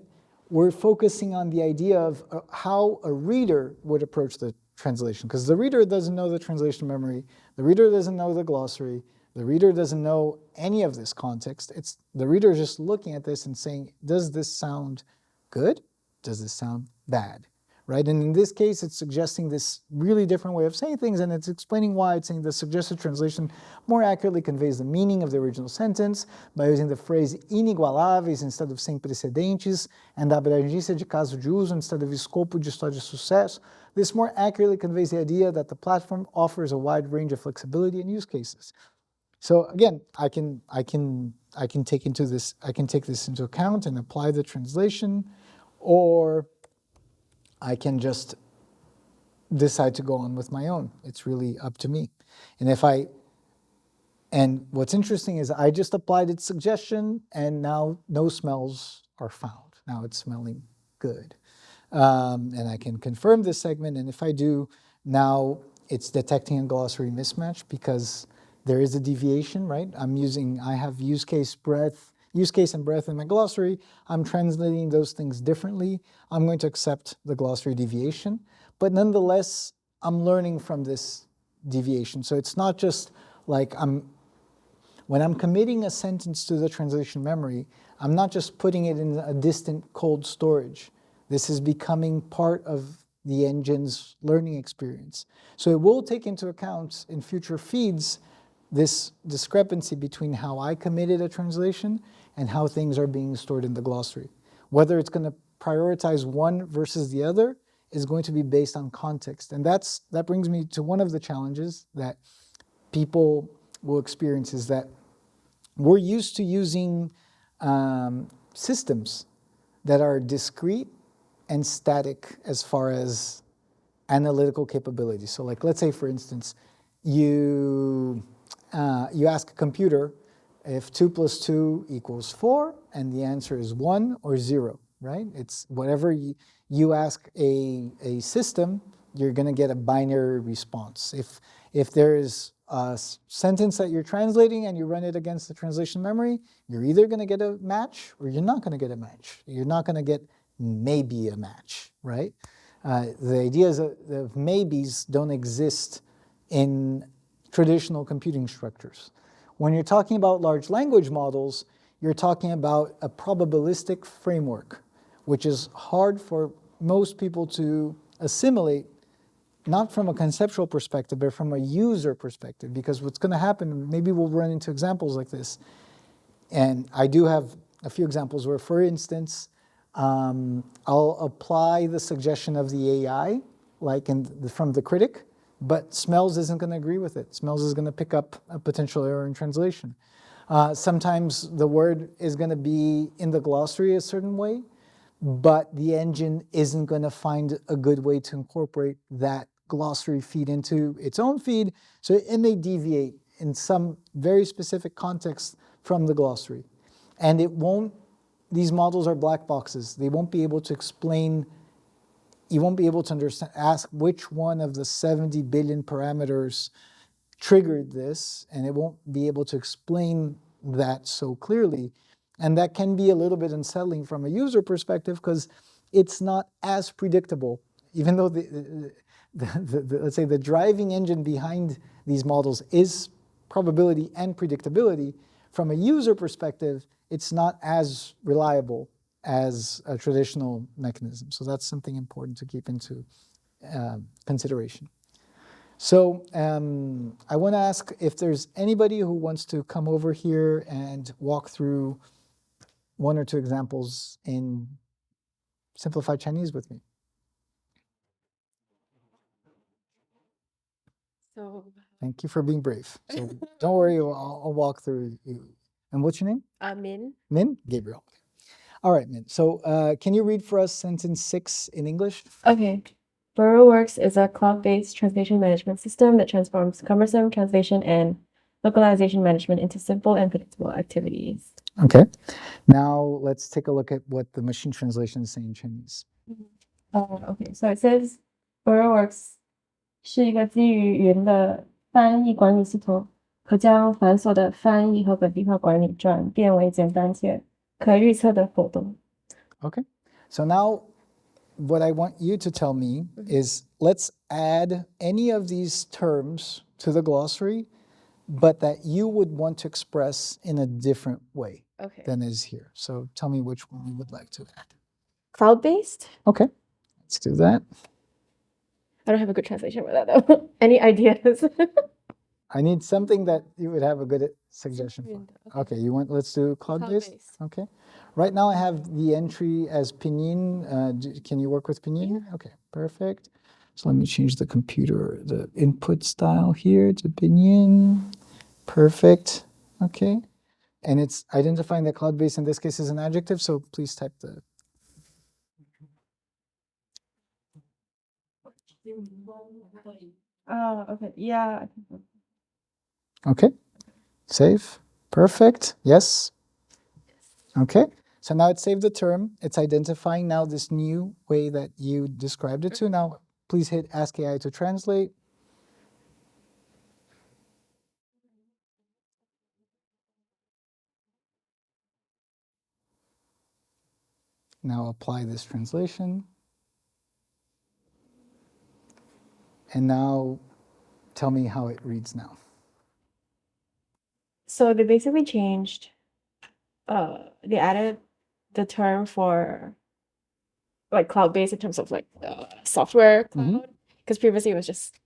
we're focusing on the idea of how a reader would approach the translation, because the reader doesn't know the translation memory, the reader doesn't know the glossary, the reader doesn't know any of this context. It's the reader is just looking at this and saying, does this sound good? Does this sound bad? Right? And in this case, it's suggesting this really different way of saying things, and it's explaining why. It's saying the suggested translation more accurately conveys the meaning of the original sentence by using the phrase inigualáveis instead of sem precedentes, and a abrangência de caso de uso instead of escopo de história de sucesso. This more accurately conveys the idea that the platform offers a wide range of flexibility and use cases. So again, I can take this into account and apply the translation, or I can just decide to go on with my own. It's really up to me. And what's interesting is I just applied its suggestion, and now no smells are found. Now it's smelling good. And I can confirm this segment, and if I do, now it's detecting a glossary mismatch because there is a deviation, right? I have use case and breadth in my glossary. I'm translating those things differently. I'm going to accept the glossary deviation, but nonetheless, I'm learning from this deviation. So it's not just like when I'm committing a sentence to the translation memory, I'm not just putting it in a distant cold storage. This is becoming part of the engine's learning experience. So it will take into account in future feeds this discrepancy between how I committed a translation and how things are being stored in the glossary. Whether it's going to prioritize one versus the other is going to be based on context. And that brings me to one of the challenges that people will experience is that we're used to using systems that are discrete and static as far as analytical capabilities. So like, let's say, for instance, you ask a computer if 2 + 2 = 4, and the answer is 1 or 0, right? It's whatever you ask a system, you're going to get a binary response. If there is a sentence that you're translating and you run it against the translation memory, you're either going to get a match or you're not going to get a match. You're not going to get maybe a match, right? The ideas of maybes don't exist in traditional computing structures. When you're talking about large language models, you're talking about a probabilistic framework, which is hard for most people to assimilate, not from a conceptual perspective, but from a user perspective. Because what's going to happen, maybe we'll run into examples like this, and I do have a few examples where, for instance, I'll apply the suggestion of the AI, like from the critic, but Smells isn't going to agree with it. Smells is going to pick up a potential error in translation. Sometimes the word is going to be in the glossary a certain way, but the engine isn't going to find a good way to incorporate that glossary feed into its own feed, so it may deviate in some very specific context from the glossary. And it won't, these models are black boxes. They won't be able to explain, you won't be able to understand, ask which one of the 70 billion parameters triggered this, and it won't be able to explain that so clearly. And that can be a little bit unsettling from a user perspective because it's not as predictable, even though let's say the driving engine behind these models is probability and predictability. From a user perspective, it's not as reliable as a traditional mechanism. So that's something important to keep into consideration. So I want to ask if there's anybody who wants to come over here and walk through one or two examples in simplified Chinese with me. So, Thank you for being brave. So don't worry, I'll walk through you. And what's your name? Min. Min? Gabriel. All right, Min. So can you read for us sentence 6 in English? Okay. BurrowWorks is a cloud-based translation management system that transforms cumbersome translation and localization management into simple and predictable activities. Okay. Now let's take a look at what the machine translation is saying in Chinese. Okay, so it says BurrowWorks 是一个基于语言的翻译管理系统，可将繁琐的翻译和本地化管理转变为简单且可预测的活动。Okay. So now what I want you to tell me is let's add any of these terms to the glossary, but that you would want to express in a different way Okay. than is here. So tell me which one you would like to add. Cloud-based? Okay, let's do that. I don't have a good translation for that though. Any ideas? I need something that you would have a good suggestion for. Okay, let's do cloud-based? Cloud-based. Okay. Right now I have the entry as pinyin. Can you work with pinyin? Yeah. Okay, perfect. So let me change the input style here to pinyin. Perfect. Okay. And it's identifying that cloud-based in this case is an adjective, so please type the. Okay. Yeah. Okay. Save. Perfect. Yes. Okay. So now it's saved the term. It's identifying now this new way that you described it to. Now, please hit Ask AI to translate. Now apply this translation. And now tell me how it reads now. So they basically changed, they added the term for like cloud-based in terms of like software cloud, because previously it was just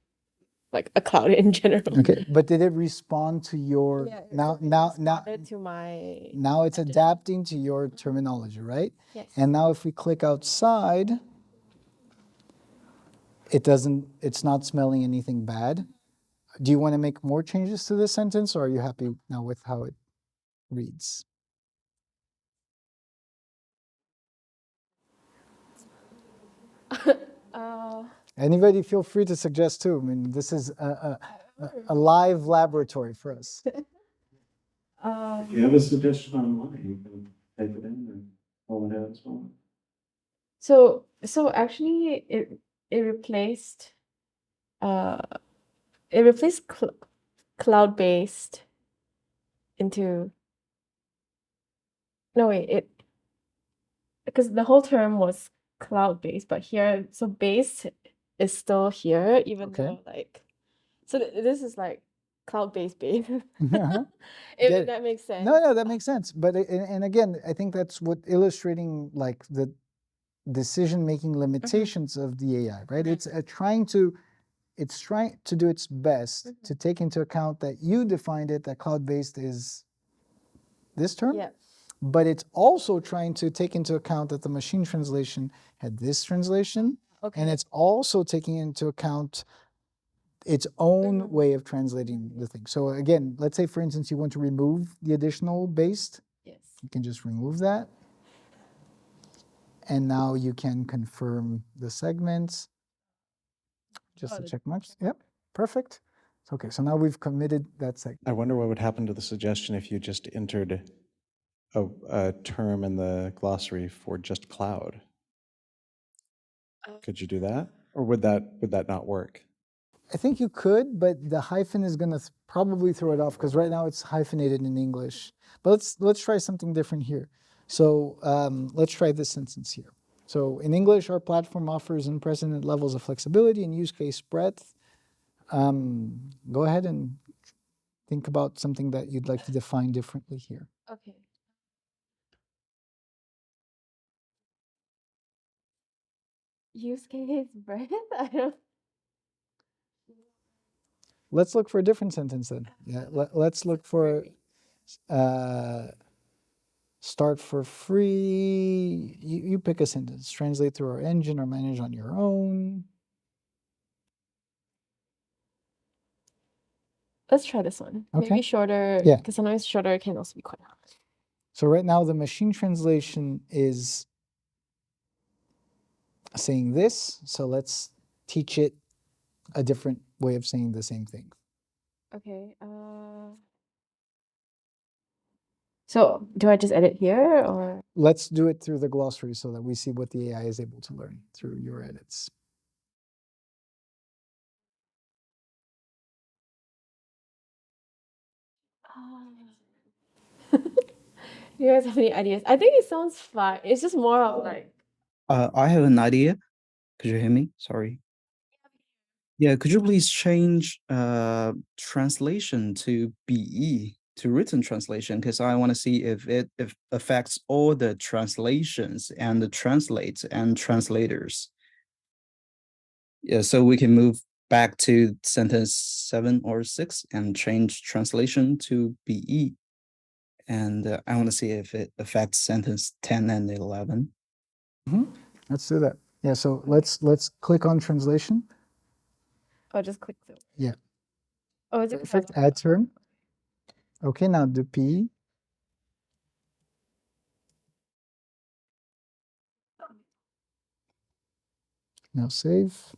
like a cloud in general. Okay, but did it respond to your Yeah, now to my now it's adapting to your terminology, right? yes. And now if we click outside, it's not smelling anything bad. Do you want to make more changes to this sentence, or are you happy now with how it reads? Anybody feel free to suggest too. I mean, this is a live laboratory for us. If you have a suggestion online, you can type it in and pull it out as well. So actually it replaced cloud-based into no wait it because the whole term was cloud-based, but here so based is still here even Okay. though like so this is like cloud-based base. Uh-huh. If that makes sense. No, that makes sense. But and again, I think that's what illustrating like the decision-making limitations of the AI, right? It's trying to do its best to take into account that you defined it that cloud-based is this term. Yeah. but it's also trying to take into account that the machine translation had this translation, and it's also taking into account its own way of translating the thing. So again, let's say for instance you want to remove the additional based, Yes. you can just remove that. And now you can confirm the segments. Just the check marks. Yep, perfect. Okay, so now we've committed that segment. I wonder what would happen to the suggestion if you just entered a term in the glossary for just cloud. Could you do that? Or would that not work? I think you could, but the hyphen is going to probably throw it off because right now it's hyphenated in English. But let's try something different here. So let's try this sentence here. So in English, our platform offers unprecedented levels of flexibility and use case breadth. Go ahead and think about something that you'd like to define differently here. Okay. Use case breadth? I don't. Let's look for a different sentence then. Yeah, let's look for start for free. You pick a sentence. Translate through our engine or manage on your own. Let's try this one. Okay. Maybe shorter. Yeah. Because sometimes shorter can also be quite hard. So right now the machine translation is saying this. So let's teach it a different way of saying the same thing. Okay. So do I just edit here or? Let's do it through the glossary so that we see what the AI is able to learn through your edits. You guys have any ideas? I think it sounds fine. It's just more of like. I have an idea. Could you hear me? Sorry. Yeah, could you please change translation to BE to written translation? Because I want to see if it affects all the translations and the translates and translators. Yeah, so we can move back to sentence 7 or 6 and change translation to BE. And I want to see if it affects sentence 10 and 11. Let's do that. Yeah, so let's click on translation. Oh, just click the. Yeah. Oh, is it? Perfect. Add term. Okay, now do P. Now save.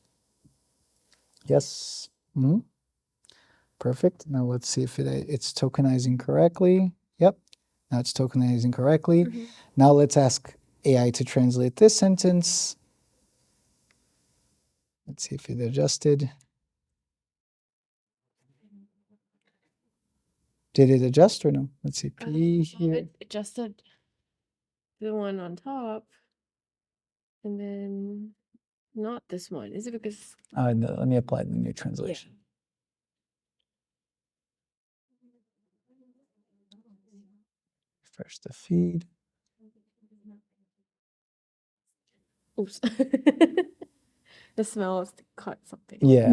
Yes. Perfect. Now let's see if it's tokenizing correctly. Yep. Now it's tokenizing correctly. Now let's ask AI to translate this sentence. Let's see if it adjusted. Did it adjust or no? Let's see. P here. It adjusted the one on top, and then not this one. Is it because? No, let me apply the new translation. Refresh the feed. Oops. The smell is caught something. Yeah.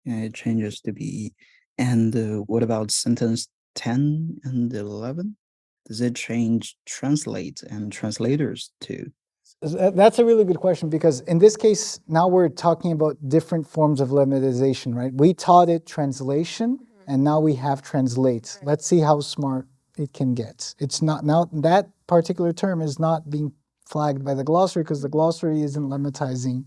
Yeah, it changes to BE. And what about sentence 10 and 11? Does it change translate and translators too? That's a really good question because in this case, now we're talking about different forms of lemmatization, right? We taught it translation and now we have translate. Right. Let's see how smart it can get. It's not, now that particular term is not being flagged by the glossary because the glossary isn't lemmatizing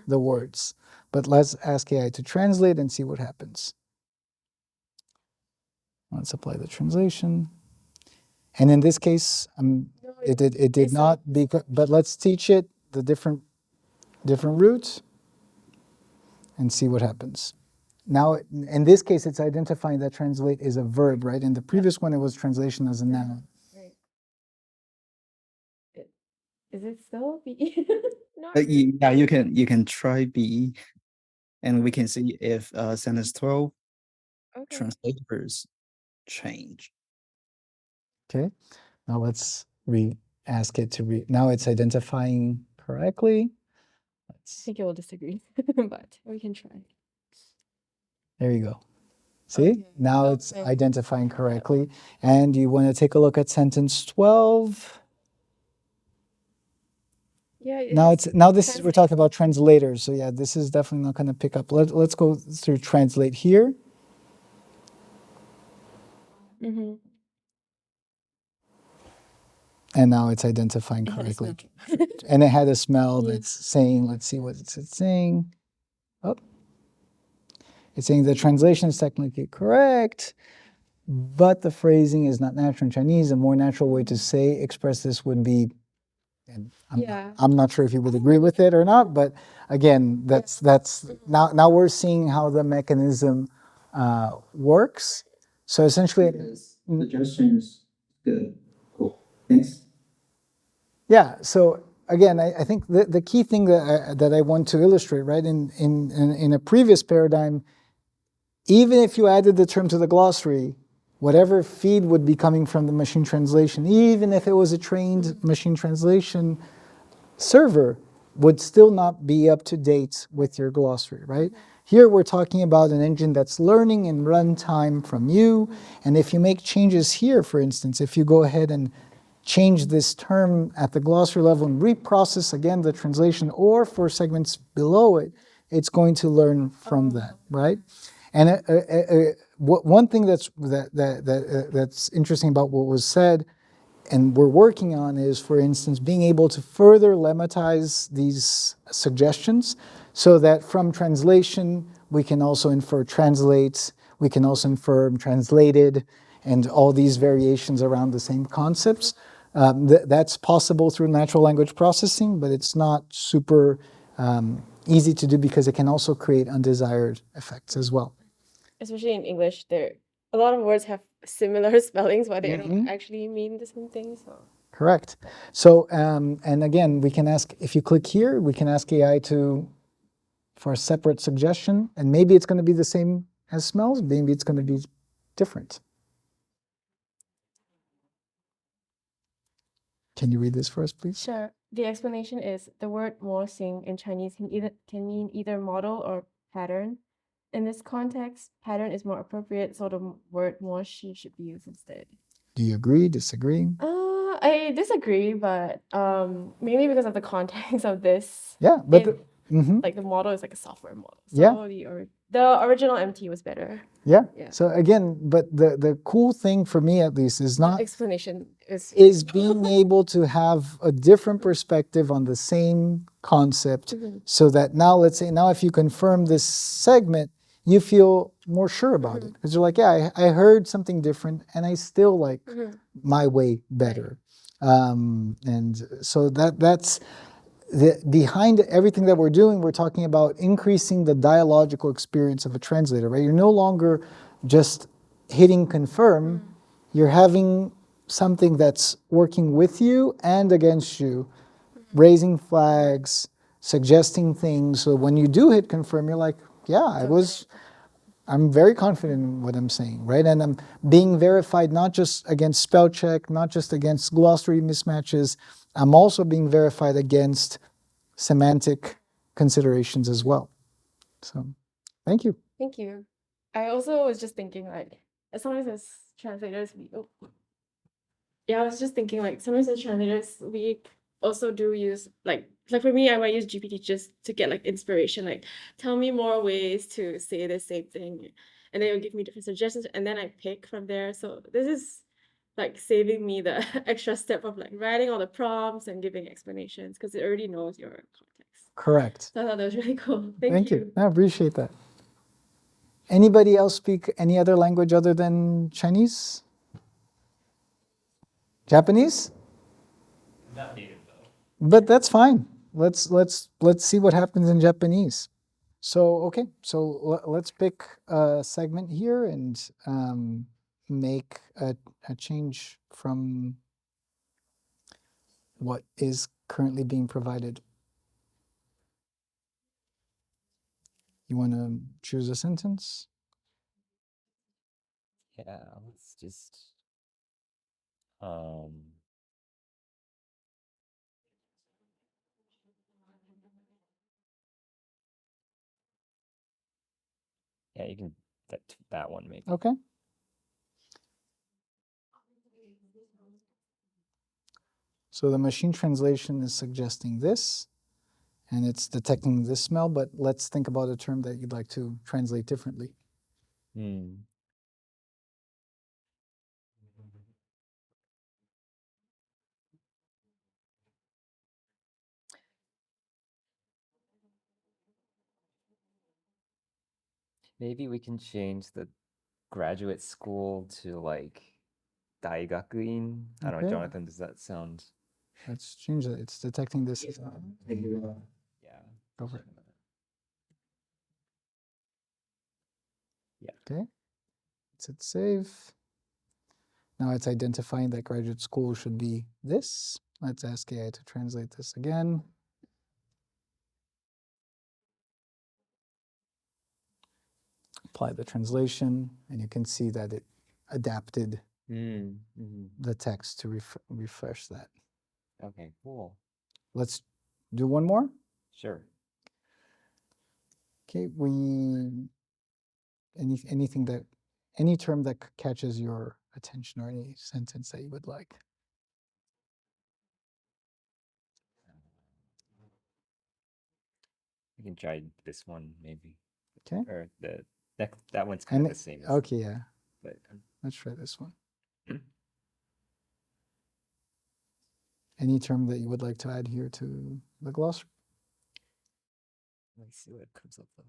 the words. But let's ask AI to translate and see what happens. Let's apply the translation. And in this case, it did not, but let's teach it the different roots and see what happens. Now, in this case, it's identifying that translate is a verb, right? In the previous one, it was translation as a noun. Right. Is it still BE? Yeah, you can try BE, and we can see if sentence 12 translators change. Okay, now let's ask it to now it's identifying correctly. I think it will disagree, but we can try. There you go. See, Okay. now it's Okay. identifying correctly. And you want to take a look at sentence 12. Yeah. Now this is we're talking about translators. So yeah, this is definitely not going to pick up. Let's go through translate here. Mm-hmm. And now it's identifying It had a correctly. smell. And it had a smell Yeah. that's saying, let's see what it's saying. Oh, it's saying the translation is technically correct, but the phrasing is not natural in Chinese. A more natural way to express this would be, and Yeah. I'm not sure if you would agree with it or not, but again, that's now we're seeing how the mechanism works. So essentially, Suggestions. Good. Cool. Thanks. yeah. So again, I think the key thing that I want to illustrate, right, in a previous paradigm, even if you added the term to the glossary, whatever feed would be coming from the machine translation, even if it was a trained machine translation server, would still not be up to date with your glossary, right? Here we're talking about an engine that's learning in runtime from you, and if you make changes here, for instance, if you go ahead and change this term at the glossary level and reprocess again the translation, or for segments below it, it's going to learn from that, right? And one thing that's interesting about what was said and we're working on is, for instance, being able to further lemmatize these suggestions so that from translation, we can also infer translates, we can also infer translated, and all these variations around the same concepts. That's possible through natural language processing, but it's not super easy to do because it can also create undesired effects as well. Especially in English, a lot of words have similar spellings, but they don't Mhm. actually mean the same thing. So Correct. So, and again, we can ask, if you click here, we can ask AI for a separate suggestion, and maybe it's going to be the same as smells, maybe it's going to be different. Can you read this for us, please? sure. The explanation is the word 模型 in Chinese can mean either model or pattern. In this context, pattern is more appropriate, so the word 模式 should be used instead. Do you agree, disagree? I disagree, but mainly because of the context of this. Yeah, but Like the model is like a software model. So Yeah. the original MT was better. Yeah. Yeah. So again, but the cool thing for me at least is not Explanation is being able to have a different perspective on the same concept so that now, let's say, now if you confirm this segment, you feel more sure about it because you're like, yeah, I heard something different and I still like my way better. And so that's behind everything that we're doing, we're talking about increasing the dialogical experience of a translator, right? You're no longer just hitting confirm, you're having something that's working with you and against you, raising flags, suggesting things. So when you do hit confirm, you're like, yeah, I'm very confident in what I'm saying, right? And I'm being verified not just against spell check, not just against glossary mismatches, I'm also being verified against semantic considerations as well. So, thank you. Thank you. I also was just thinking sometimes as translators I was just thinking sometimes as translators we also do use like for me I might use GPT just to get inspiration, tell me more ways to say the same thing, and then it'll give me different suggestions and then I pick from there. So this is saving me the extra step of writing all the prompts and giving explanations because it already knows your context. Correct. So I thought that was really cool. Thank you. I appreciate that. Anybody else speak any other language other than Chinese? Japanese? Not native though. But that's fine. Let's see what happens in Japanese. So okay, so let's pick a segment here and make a change from what is currently being provided. You want to choose a sentence? Yeah, let's just um yeah, you can that one maybe. Okay. So the machine translation is suggesting this, and it's detecting this smell, but let's think about a term that you'd like to translate differently. Hmm. Maybe we can change the graduate school to like Daigakuin. I don't know, Okay. Jonathan, does that sound? Let's change it. It's detecting this. Yeah. Go for it. Yeah. Okay. Let's hit save. Now it's identifying that graduate school should be this. Let's ask AI to translate this again. Apply the translation, and you can see that it adapted the text to refresh that. Okay, cool. Let's do one more. Sure. Okay, any term that catches your attention or any sentence that you would like. We can try this one maybe. Okay. Or that one's kind of the same. Okay, yeah. But Let's try this one. Any term that you would like to add here to the glossary? let me see what comes up though.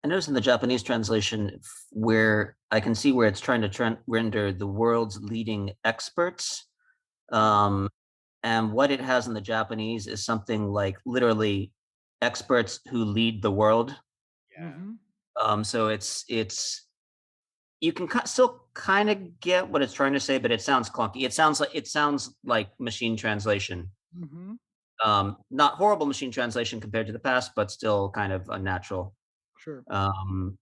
I noticed in the Japanese translation where I can see where it's trying to render the world's leading experts. And what it has in the Japanese is something like literally experts who lead the world. Yeah. So it's you can still kind of get what it's trying to say, but it sounds clunky. It sounds like machine translation. Not horrible machine translation compared to the past, but still kind of unnatural. Sure. I'm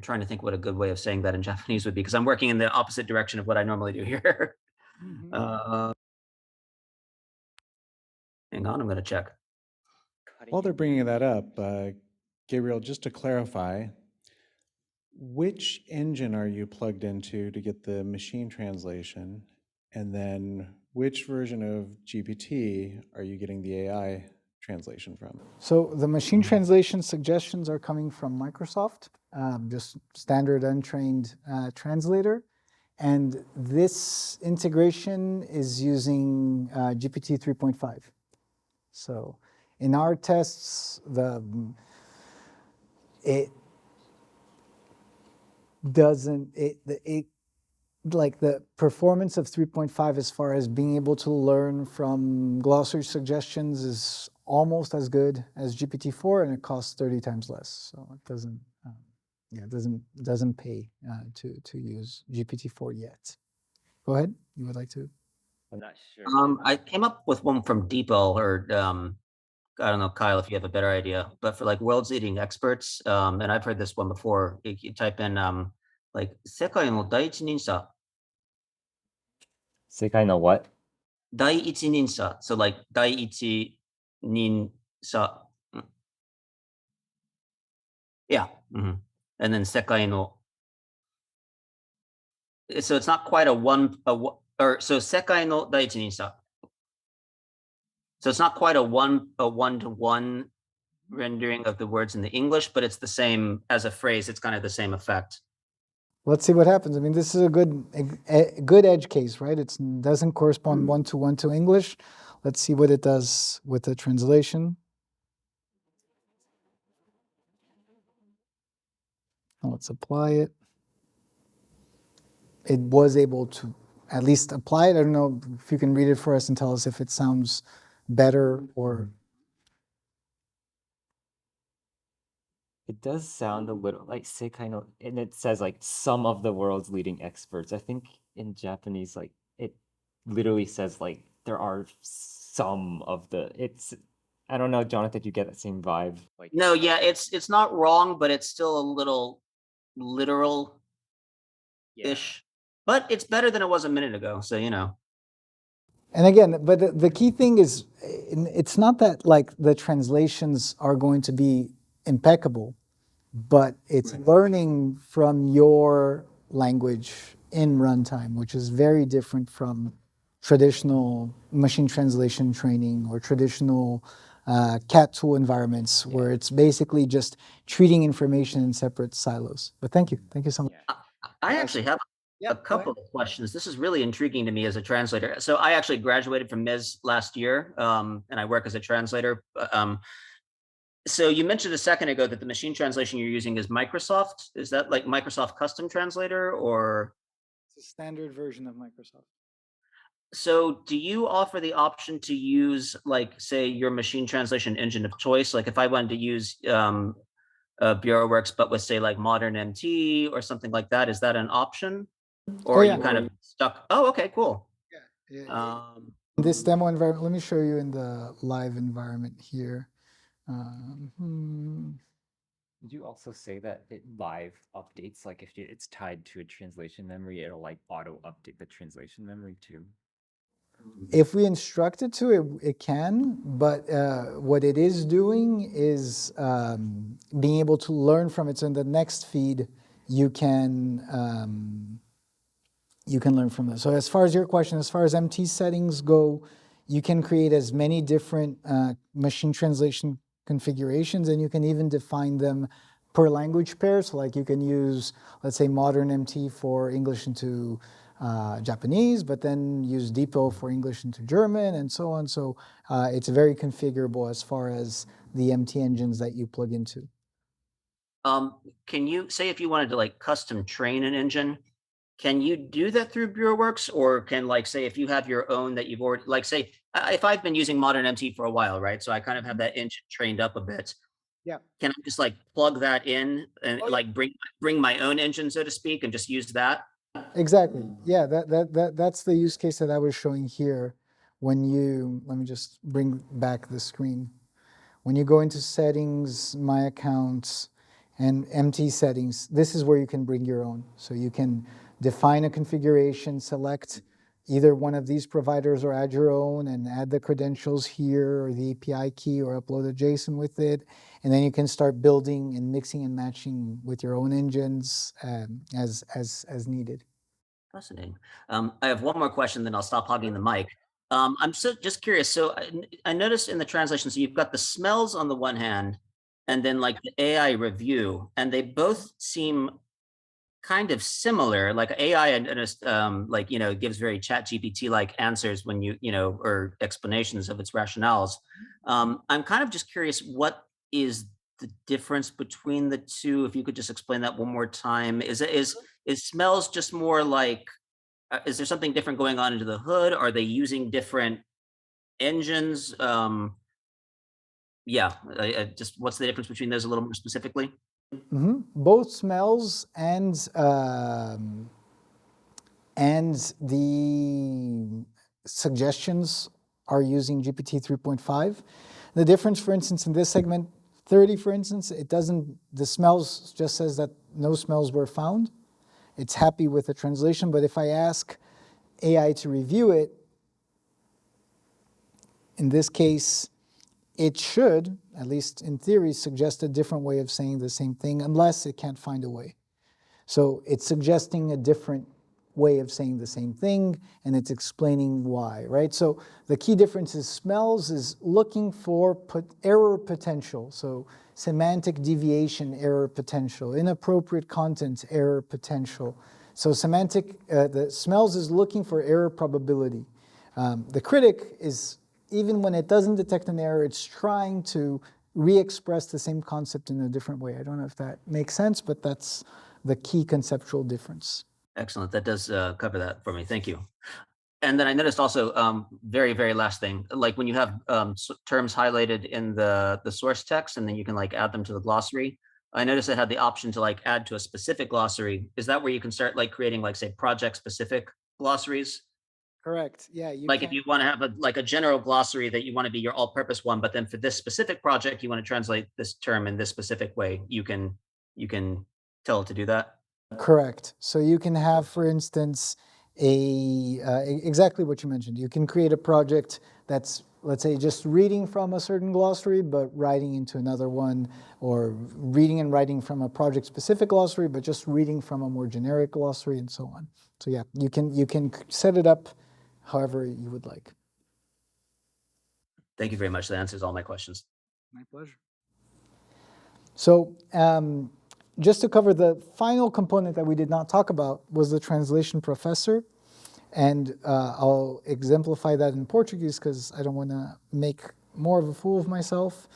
trying to think what a good way of saying that in Japanese would be, because I'm working in the opposite direction of what I normally do here. Hang on, I'm going to check. While they're bringing that up, Gabriel, just to clarify, which engine are you plugged into to get the machine translation? And then which version of GPT are you getting the AI translation from? So the machine translation suggestions are coming from Microsoft, just standard untrained translator. And this integration is using GPT 3.5. So in our tests, it doesn't, like the performance of 3.5 as far as being able to learn from glossary suggestions is almost as good as GPT-4, and it costs 30 times less. So it doesn't, it doesn't pay to use GPT-4 yet. Go ahead. You would like to? I'm not sure. I came up with one from Depot, or I don't know, Kyle, if you have a better idea, but for like world's leading experts, and I've heard this one before. You type in like 世界の第一人者. 世界の what? 第一人者. So like 第一人者. Yeah. And then 世界の. So it's not quite so 世界の第一人者. So it's not quite a one-to-one rendering of the words in the English, but it's the same as a phrase. It's kind of the same effect. Let's see what happens. I mean, this is a good edge case, right? It doesn't correspond one-to-one to English. Let's see what it does with the translation. Let's apply it. It was able to at least apply it. I don't know if you can read it for us and tell us if it sounds better or... It does sound a little like Sekai and it says like some of the world's leading experts. I think in Japanese, like it literally says like there are some of the. It's I don't know, Jonathan, you get that same vibe. Like No, yeah, it's not wrong, but it's still a little literal-ish. yeah. But it's better than it was a minute ago. So And again, but the key thing is, it's not that like the translations are going to be impeccable, but it's learning from your language in runtime, which is very different from traditional machine translation training or traditional cat tool environments where it's basically just treating information in separate silos. But thank you so much. I actually have Yeah, a couple of questions. This is really intriguing to me as a translator. So I actually graduated from MIS last year, and I work as a translator. So you mentioned a second ago that the machine translation you're using is Microsoft. Is that like Microsoft Custom Translator, or? It's a standard version of Microsoft. So do you offer the option to use, like, say, your machine translation engine of choice? Like if I wanted to use BureauWorks, but with, say, like Modern MT or something like that, is that an option? Or are you kind of stuck? Oh, okay, cool. Yeah. This demo environment, let me show you in the live environment here. Did you also say that it live updates? Like if it's tied to a translation memory, it'll like auto update the translation memory too? If we instruct it to, it can, but what it is doing is being able to learn from it. So in the next feed, you can learn from this. So as far as your question, as far as MT settings go, you can create as many different machine translation configurations, and you can even define them per language pair. So like you can use, let's say, Modern MT for English into Japanese, but then use Depot for English into German, and so on. So it's very configurable as far as the MT engines that you plug into. Can you say if you wanted to like custom train an engine, can you do that through BureauWorks, or can, like, say if you have your own that you've already, like, say if I've been using Modern MT for a while, right? So I kind of have that engine trained up a bit. Yeah. Can I just like plug that in and like bring my own engine, so to speak, and just use that? Exactly. Yeah, that's the use case that I was showing here. When you, let me just bring back the screen. When you go into settings, my accounts, and MT settings, this is where you can bring your own. So you can define a configuration, select either one of these providers or add your own and add the credentials here or the API key or upload a JSON with it. And then you can start building and mixing and matching with your own engines as needed. Fascinating. I have one more question, then I'll stop hogging the mic. I'm just curious. So I noticed in the translation, so you've got the smells on the one hand, and then like the AI review, and they both seem kind of similar. Like AI and like, gives very chat GPT like answers when or explanations of its rationales. I'm kind of just curious, what is the difference between the two? If you could just explain that one more time. Is smells just more like, is there something different going on under the hood? Are they using different engines? Yeah, just what's the difference between those a little more specifically? Both smells and the suggestions are using GPT 3.5. The difference, for instance, in this segment 30, for instance, it doesn't, the smells just says that no smells were found. It's happy with the translation, but if I ask AI to review it, in this case, it should, at least in theory, suggest a different way of saying the same thing, unless it can't find a way. So it's suggesting a different way of saying the same thing, and it's explaining why, right? So the key difference is smells is looking for error potential, so semantic deviation error potential, inappropriate content error potential. So the smells is looking for error probability. The critic is, even when it doesn't detect an error, it's trying to re-express the same concept in a different way. I don't know if that makes sense, but that's the key conceptual difference. Excellent. That does cover that for me. Thank you. And then I noticed also, very, very last thing, like when you have terms highlighted in the source text, and then you can like add them to the glossary. I noticed it had the option to like add to a specific glossary. Is that where you can start like creating like say project specific glossaries? Correct. Yeah, you Like if can. you want to have a general glossary that you want to be your all-purpose one, but then for this specific project you want to translate this term in this specific way, you can tell it to do that. Correct. So you can have, for instance, exactly what you mentioned. You can create a project that's, let's say, just reading from a certain glossary, but writing into another one, or reading and writing from a project-specific glossary, but just reading from a more generic glossary, and so on. So yeah, you can set it up however you would like. Thank you very much. That answers all my questions. My pleasure. So just to cover the final component that we did not talk about was the translation professor. And I'll exemplify that in Portuguese because I don't want to make more of a fool of myself.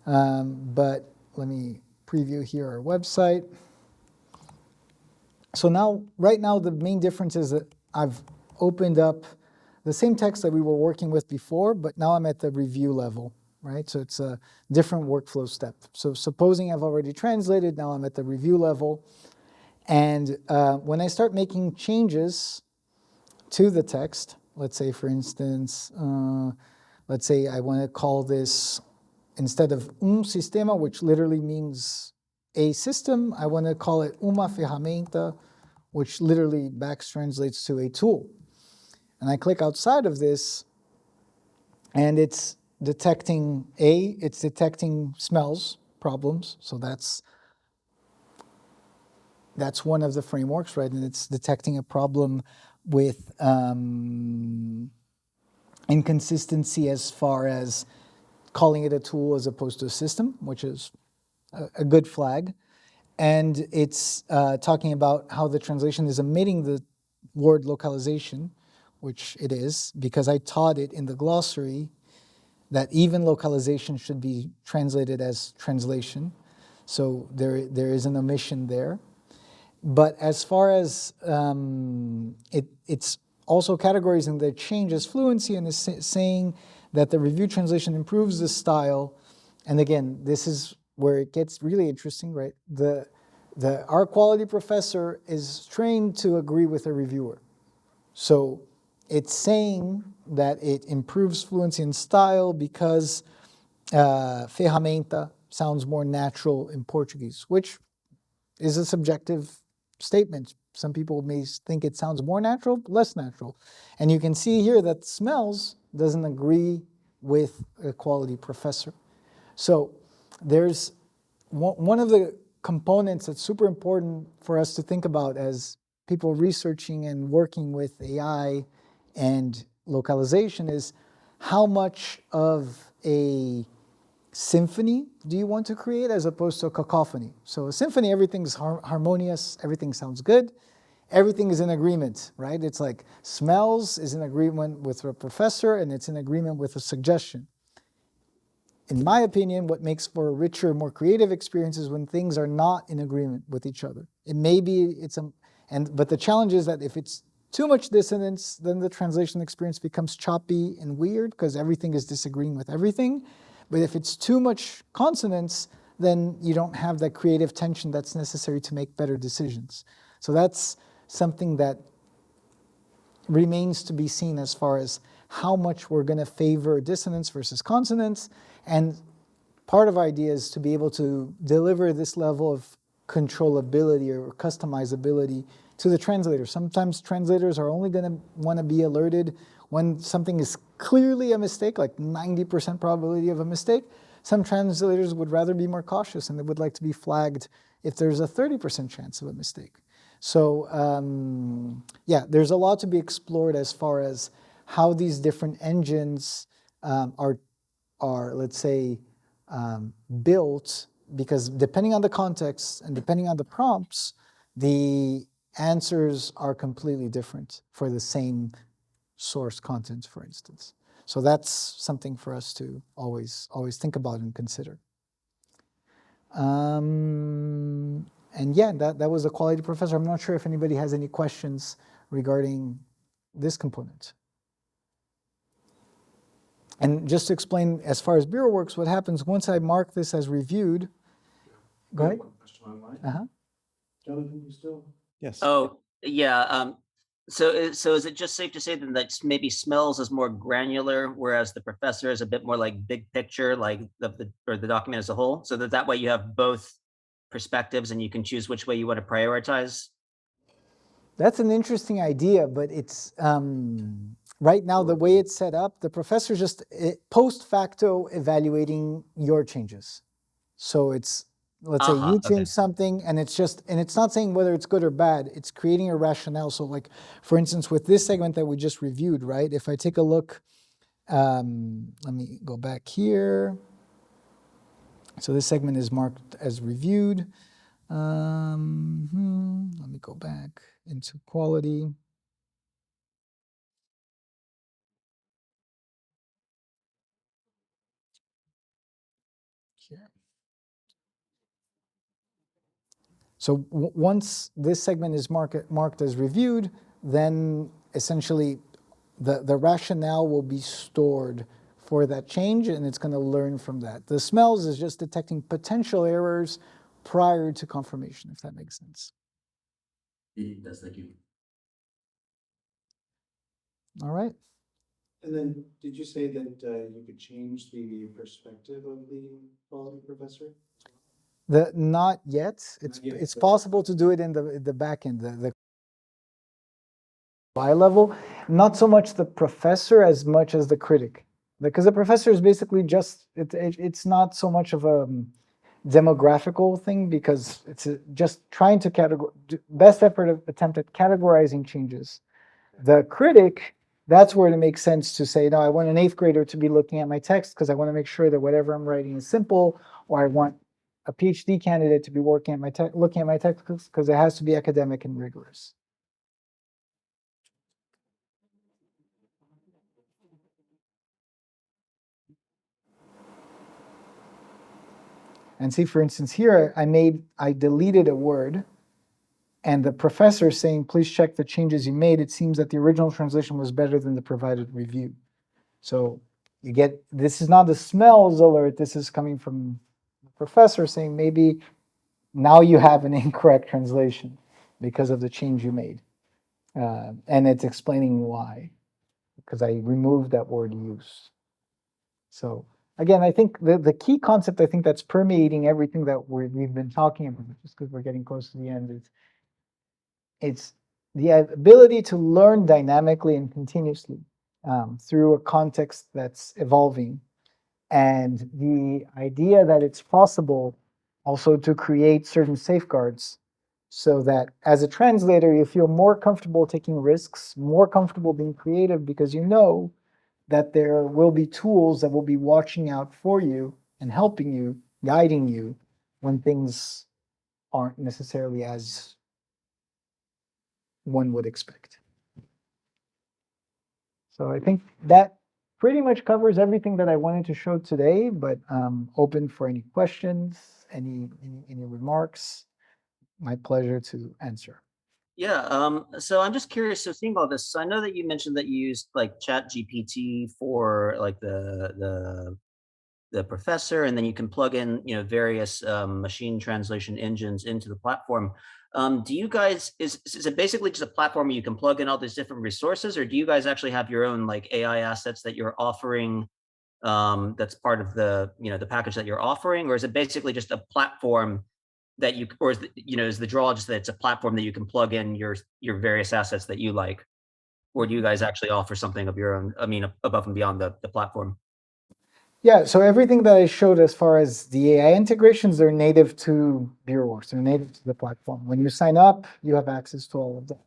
But let me preview here our website. So now, right now, the main difference is that I've opened up the same text that we were working with before, but now I'm at the review level, right? So it's a different workflow step. So supposing I've already translated, now I'm at the review level. And when I start making changes to the text, let's say, for instance, let's say I want to call this, instead of sistema, which literally means a system, I want to call it uma ferramenta, which literally back translates to a tool. And I click outside of this, and it's detecting it's detecting smells problems. So that's one of the frameworks, right? And it's detecting a problem with inconsistency as far as calling it a tool as opposed to a system, which is a good flag. And it's talking about how the translation is omitting the word localization, which it is, because I taught it in the glossary that even localization should be translated as translation. So there is an omission there. But as far as it's also categorizing the change as fluency, and is saying that the review translation improves the style. And again, this is where it gets really interesting, right? Our quality professor is trained to agree with a reviewer. So it's saying that it improves fluency and style because ferramenta sounds more natural in Portuguese, which is a subjective statement. Some people may think it sounds more natural, less natural. And you can see here that smells doesn't agree with a quality professor. So there's one of the components that's super important for us to think about as people researching and working with AI and localization is how much of a symphony do you want to create as opposed to a cacophony? So a symphony, everything's harmonious, everything sounds good, everything is in agreement, right? It's like smells is in agreement with a professor and it's in agreement with a suggestion. In my opinion, what makes for a richer, more creative experience is when things are not in agreement with each other. It may be, but the challenge is that if it's too much dissonance, then the translation experience becomes choppy and weird because everything is disagreeing with everything. But if it's too much consonance, then you don't have that creative tension that's necessary to make better decisions. So that's something that remains to be seen as far as how much we're going to favor dissonance versus consonance. And part of our idea is to be able to deliver this level of controllability or customizability to the translator. Sometimes translators are only going to want to be alerted when something is clearly a mistake, like 90% probability of a mistake. Some translators would rather be more cautious and they would like to be flagged if there's a 30% chance of a mistake. So yeah, there's a lot to be explored as far as how these different engines are, let's say, built, because depending on the context and depending on the prompts, the answers are completely different for the same source content, for instance. So that's something for us to always think about and consider. And yeah, that was a quality professor. I'm not sure if anybody has any questions regarding this component. And just to explain, as far as Bureau works, what happens once I mark this as reviewed, Go ahead. Question online. Uh-huh. Jonathan, you still? Yes. Oh, yeah. So is it just safe to say then that maybe smells is more granular, whereas the professor is a bit more like big picture, like the document as a whole, so that way you have both perspectives and you can choose which way you want to prioritize? That's an interesting idea, but it's right now the way it's set up, the professor just post facto evaluating your changes. So it's, let's say you Okay. change something and it's not saying whether it's good or bad, it's creating a rationale. So like, for instance, with this segment that we just reviewed, right? If I take a look, let me go back here. So this segment is marked as reviewed. Let me go back into quality. Here. So once this segment is marked as reviewed, then essentially the rationale will be stored for that change and it's going to learn from that. The smells is just detecting potential errors prior to confirmation, if that makes sense. It does, thank you. All right. And then, did you say that you could change the perspective of the quality professor? Not yet. It's possible to do it in the back end, the eye level. Not so much the professor as much as the critic, because the professor is basically just it's not so much of a demographical thing because it's just trying to best attempt at categorizing changes. The critic, that's where it makes sense to say, no, I want an 8th grader to be looking at my text because I want to make sure that whatever I'm writing is simple, or I want a PhD candidate to be looking at my text because it has to be academic and rigorous. And see, for instance, here I deleted a word, and the professor saying, please check the changes you made. It seems that the original translation was better than the provided review. So you get, this is not the smells alert, this is coming from the professor saying maybe now you have an incorrect translation because of the change you made. And it's explaining why, because I removed that word use. So again, I think the key concept, I think that's permeating everything that we've been talking about, just because we're getting close to the end, is it's the ability to learn dynamically and continuously through a context that's evolving. And the idea that it's possible also to create certain safeguards so that as a translator, you feel more comfortable taking risks, more comfortable being creative because you know that there will be tools that will be watching out for you and helping you, guiding you when things aren't necessarily as one would expect. So I think that pretty much covers everything that I wanted to show today, but open for any questions, any remarks. My pleasure to answer. Yeah, so I'm just curious, so seeing all this, so I know that you mentioned that you used like Chat GPT for like the professor, and then you can plug in, various machine translation engines into the platform. Do you guys, is it basically just a platform where you can plug in all these different resources, or do you guys actually have your own like AI assets that you're offering, that's part of the package that you're offering, or is it basically just a platform that you, or is the draw just that it's a platform that you can plug in your various assets that you like, or do you guys actually offer something of your own? I mean, above and beyond the platform. Yeah, so everything that I showed as far as the AI integrations, they're native to BureauWorks, they're native to the platform. When you sign up, you have access to all of that.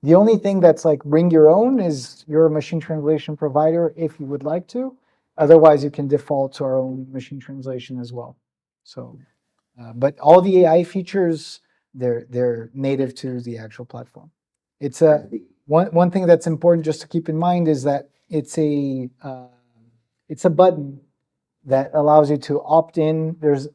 The only thing that's like bring your own is your machine translation provider if you would like to. Otherwise, you can default to our own machine translation as well. So, but all the AI features, they're native to the actual platform. It's a one thing that's important just to keep in mind is that it's a button that allows you to opt in. There's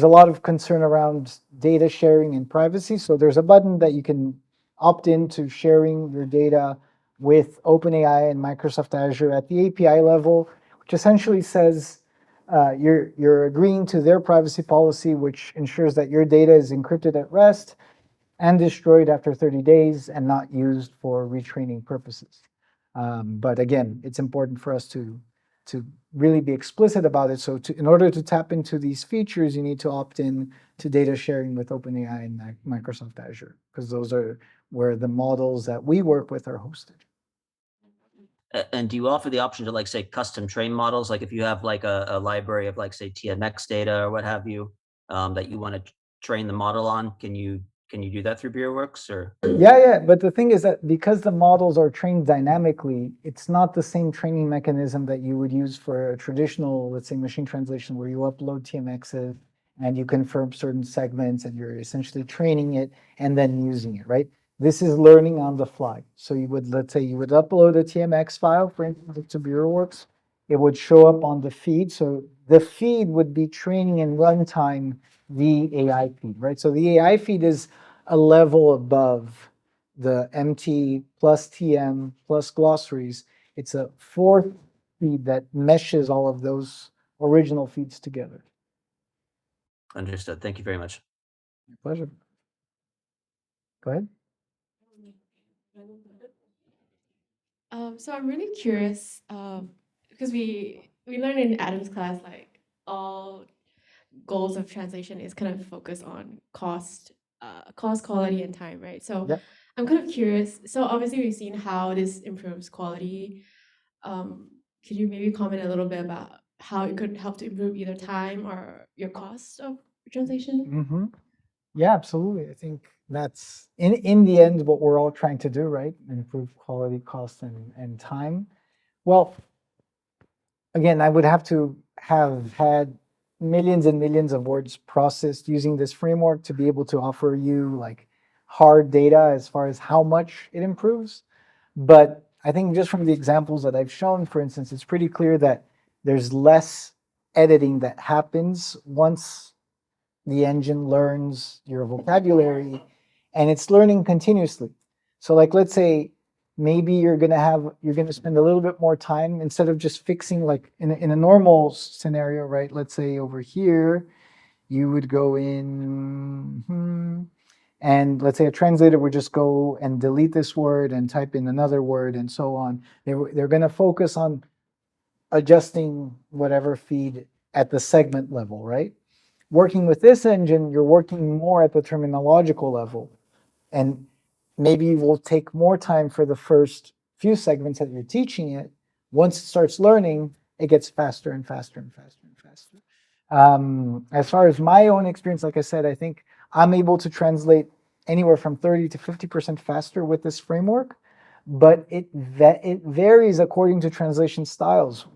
a lot of concern around data sharing and privacy. So there's a button that you can opt in to sharing your data with OpenAI and Microsoft Azure at the API level, which essentially says You're agreeing to their privacy policy, which ensures that your data is encrypted at rest and destroyed after 30 days and not used for retraining purposes. But again, it's important for us to really be explicit about it. So in order to tap into these features, you need to opt in to data sharing with OpenAI and Microsoft Azure, because those are where the models that we work with are hosted. And do you offer the option to, like, say, custom train models? Like if you have like a library of, like, say, TMX data or what have you, that you want to train the model on, can you do that through BureauWorks or? Yeah. But the thing is that because the models are trained dynamically, it's not the same training mechanism that you would use for a traditional, let's say, machine translation, where you upload TMXs and you confirm certain segments and you're essentially training it and then using it, right? This is learning on the fly. So you would, let's say, you would upload a TMX file, for instance, to BureauWorks. It would show up on the feed. So the feed would be training in runtime the AI feed, right? So the AI feed is a level above the MT plus TM plus glossaries. It's a fourth feed that meshes all of those original feeds together. Understood. Thank you very much. My pleasure. Go ahead. So I'm really curious, because we learned in Adam's class, like all goals of translation is kind of focused on cost, quality, and time, right? So Yep. I'm kind of curious. So obviously we've seen how this improves quality. Could you maybe comment a little bit about how it could help to improve either time or your cost of translation? Yeah, absolutely. I think that's in the end what we're all trying to do, right? Improve quality, cost, and time. Well, again, I would have to have had millions and millions of words processed using this framework to be able to offer you like hard data as far as how much it improves. But I think just from the examples that I've shown, for instance, it's pretty clear that there's less editing that happens once the engine learns your vocabulary, and it's learning continuously. So like, let's say maybe you're going to spend a little bit more time instead of just fixing, like in a normal scenario, right? Let's say over here, you would go in, and let's say a translator would just go and delete this word and type in another word and so on. They're going to focus on adjusting whatever feed at the segment level, right? Working with this engine, you're working more at the terminological level. And maybe it will take more time for the first few segments that you're teaching it. Once it starts learning, it gets faster and faster and faster and faster. As far as my own experience, like I said, I think I'm able to translate anywhere from 30 to 50% faster with this framework, but it varies according to translation styles.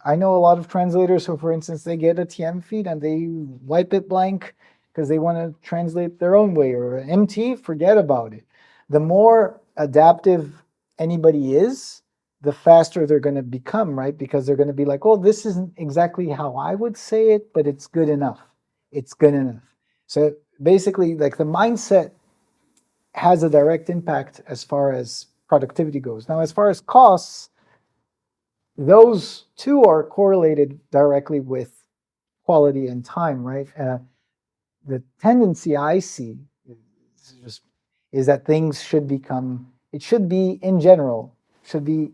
I know a lot of translators who, for instance, they get a TM feed and they wipe it blank because they want to translate their own way, or MT, forget about it. The more adaptive anybody is, the faster they're going to become, right? Because they're going to be like, oh, this isn't exactly how I would say it, but it's good enough. It's good enough. So basically, like, the mindset has a direct impact as far as productivity goes. Now, as far as costs, those two are correlated directly with quality and time, right? The tendency I see is that things should become, it should be, in general, should be,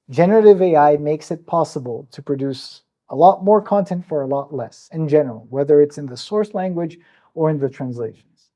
generative AI makes it possible to produce a lot more content for a lot less in general, whether it's in the source language or in the translations.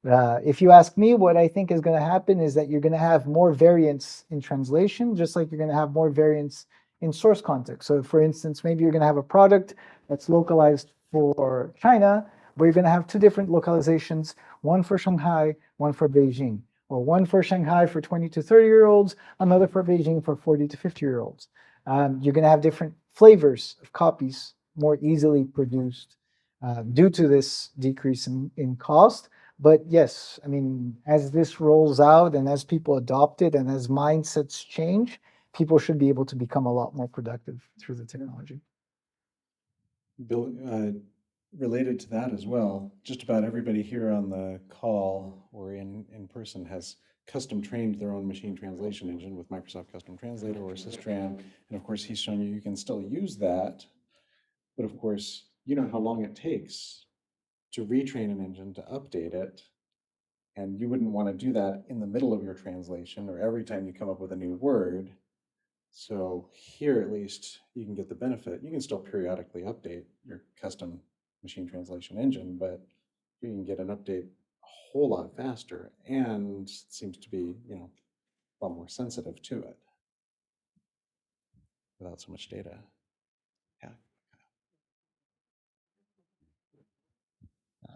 If you ask me, what I think is going to happen is that you're going to have more variance in translation, just like you're going to have more variance in source context. So for instance, maybe you're going to have a product that's localized for China, but you're going to have two different localizations, one for Shanghai, one for Beijing, or one for Shanghai for 20 to 30-year-olds, another for Beijing for 40 to 50-year-olds. You're going to have different flavors of copies more easily produced due to this decrease in cost. But yes, I mean, as this rolls out and as people adopt it and as mindsets change, people should be able to become a lot more productive through the technology. Bill, related to that as well, just about everybody here on the call or in person has custom trained their own machine translation engine with Microsoft Custom Translator or Systran. And of course, he's shown you can still use that But of course, you know how long it takes to retrain an engine to update it. And you wouldn't want to do that in the middle of your translation or every time you come up with a new word. So here, at least, you can get the benefit. You can still periodically update your custom machine translation engine, but you can get an update a whole lot faster and it seems to be, you know, a lot more sensitive to it without so much data. Yeah.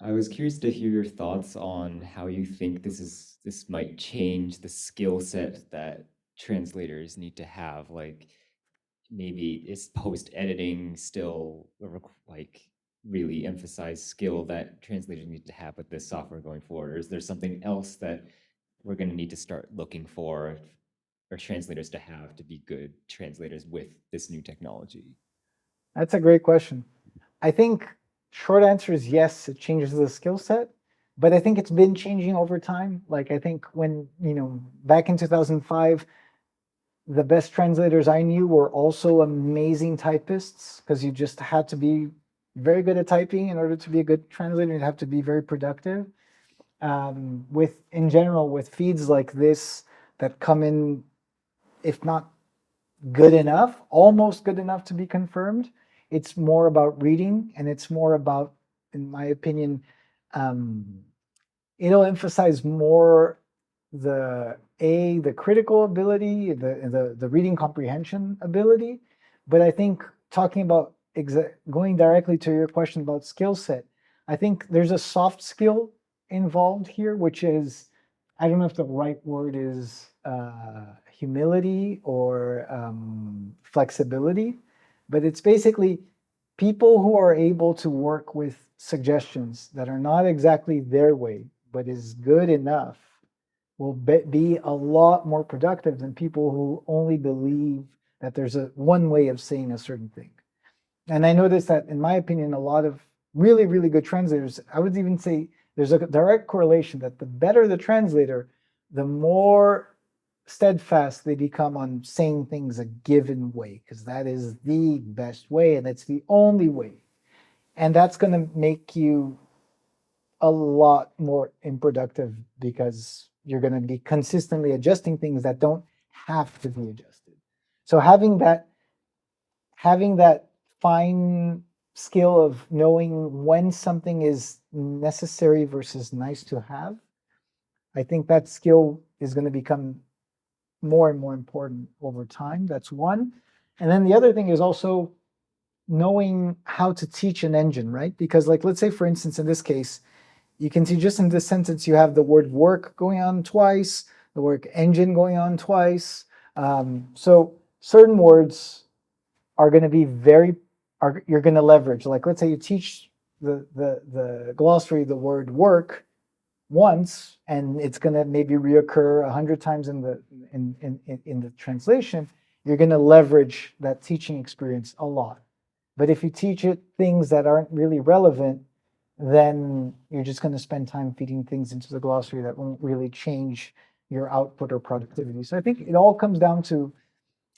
I was curious to hear your thoughts on how you think this might change the skill set that translators need to have. Like maybe is post editing still like really emphasized skill that translators need to have with this software going forward? Or is there something else that we're going to need to start looking for translators to have to be good translators with this new technology? That's a great question. I think short answer is yes, it changes the skill set, but I think it's been changing over time. Like I think when, back in 2005, the best translators I knew were also amazing typists because you just had to be very good at typing in order to be a good translator. You'd have to be very productive. In general, with feeds like this that come in, if not good enough, almost good enough to be confirmed, it's more about reading and it's more about, in my opinion, it'll emphasize more the critical ability, the reading comprehension ability. But I think talking about going directly to your question about skill set, I think there's a soft skill involved here, which is, I don't know if the right word is humility or flexibility, but it's basically people who are able to work with suggestions that are not exactly their way, but is good enough will be a lot more productive than people who only believe that there's one way of saying a certain thing. And I noticed that, in my opinion, a lot of really, really good translators, I would even say there's a direct correlation that the better the translator, the more steadfast they become on saying things a given way, because that is the best way and it's the only way. And that's going to make you a lot more unproductive because you're going to be consistently adjusting things that don't have to be adjusted. So having that fine skill of knowing when something is necessary versus nice to have, I think that skill is going to become more and more important over time. That's one. And then the other thing is also knowing how to teach an engine, right? Because like, let's say for instance, in this case, you can see just in this sentence, you have the word work going on twice, the word engine going on twice. So certain words are going to be you're going to leverage. Like let's say you teach the glossary the word work once, and it's going to maybe reoccur 100 times in the translation. You're going to leverage that teaching experience a lot. But if you teach it things that aren't really relevant, then you're just going to spend time feeding things into the glossary that won't really change your output or productivity. So I think it all comes down to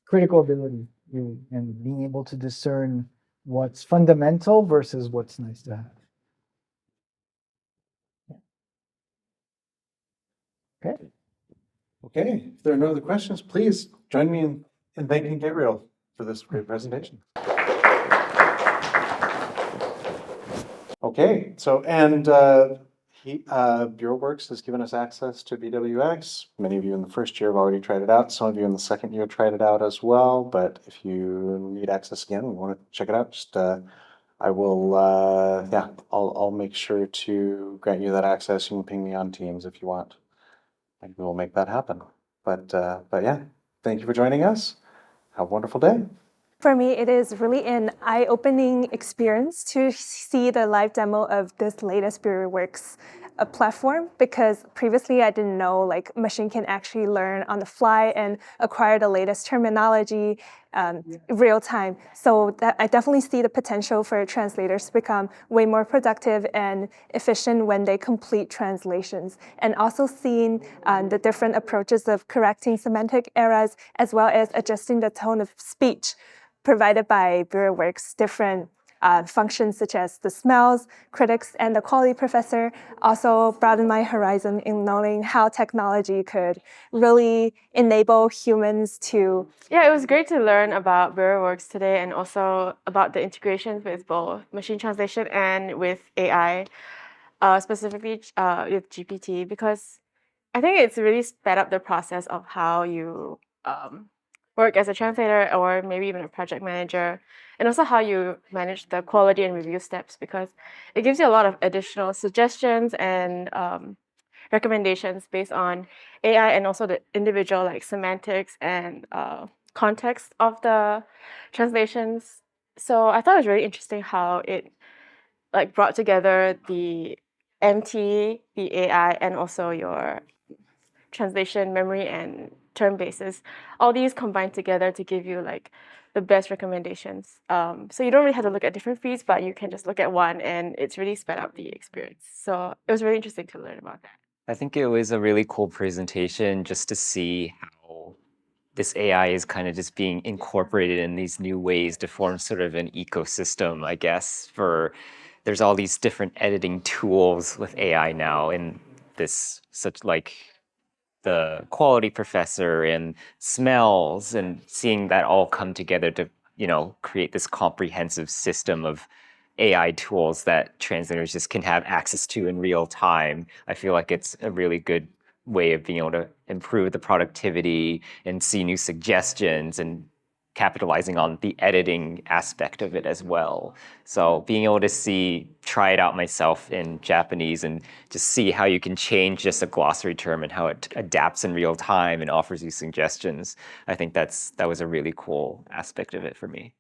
critical ability, really, and being able to discern what's fundamental versus what's nice to have. Yeah. Okay. Okay, if there are no other questions, please join me in thanking Gabriel for this great presentation. Okay, so BureauWorks has given us access to BWX. Many of you in the first year have already tried it out. Some of you in the second year tried it out as well. But if you need access again, and want to check it out, just I will, I'll make sure to grant you that access. You can ping me on Teams if you want. And we will make that happen. But yeah, thank you for joining us. Have a wonderful day. For me, it is really an eye-opening experience to see the live demo of this latest BureauWorks platform, because previously I didn't know like machine can actually learn on the fly and acquire the latest terminology real time. So I definitely see the potential for translators to become way more productive and efficient when they complete translations, and also seeing the different approaches of correcting semantic errors as well as adjusting the tone of speech provided by BureauWorks, different functions such as the smells, critics, and the quality professor also broadened my horizon in knowing how technology could really enable humans to. Yeah, it was great to learn about BureauWorks today and also about the integrations with both machine translation and with AI, specifically with GPT, because I think it's really sped up the process of how you work as a translator or maybe even a project manager, and also how you manage the quality and review steps, because it gives you a lot of additional suggestions and recommendations based on AI and also the individual like semantics and context of the translations. So I thought it was really interesting how it like brought together the MT, the AI, and also your translation, memory, and term bases. All these combined together to give you like the best recommendations. So you don't really have to look at different feeds, but you can just look at one, and it's really sped up the experience. So it was really interesting to learn about that. I think it was a really cool presentation just to see how this AI is kind of just being incorporated in these new ways to form sort of an ecosystem, I guess, for there's all these different editing tools with AI now, and this such like the quality professor and smells, and seeing that all come together to, create this comprehensive system of AI tools that translators just can have access to in real time. I feel like it's a really good way of being able to improve the productivity and see new suggestions and capitalizing on the editing aspect of it as well. So being able to try it out myself in Japanese and just see how you can change just a glossary term and how it adapts in real time and offers you suggestions. I think that was a really cool aspect of it for me.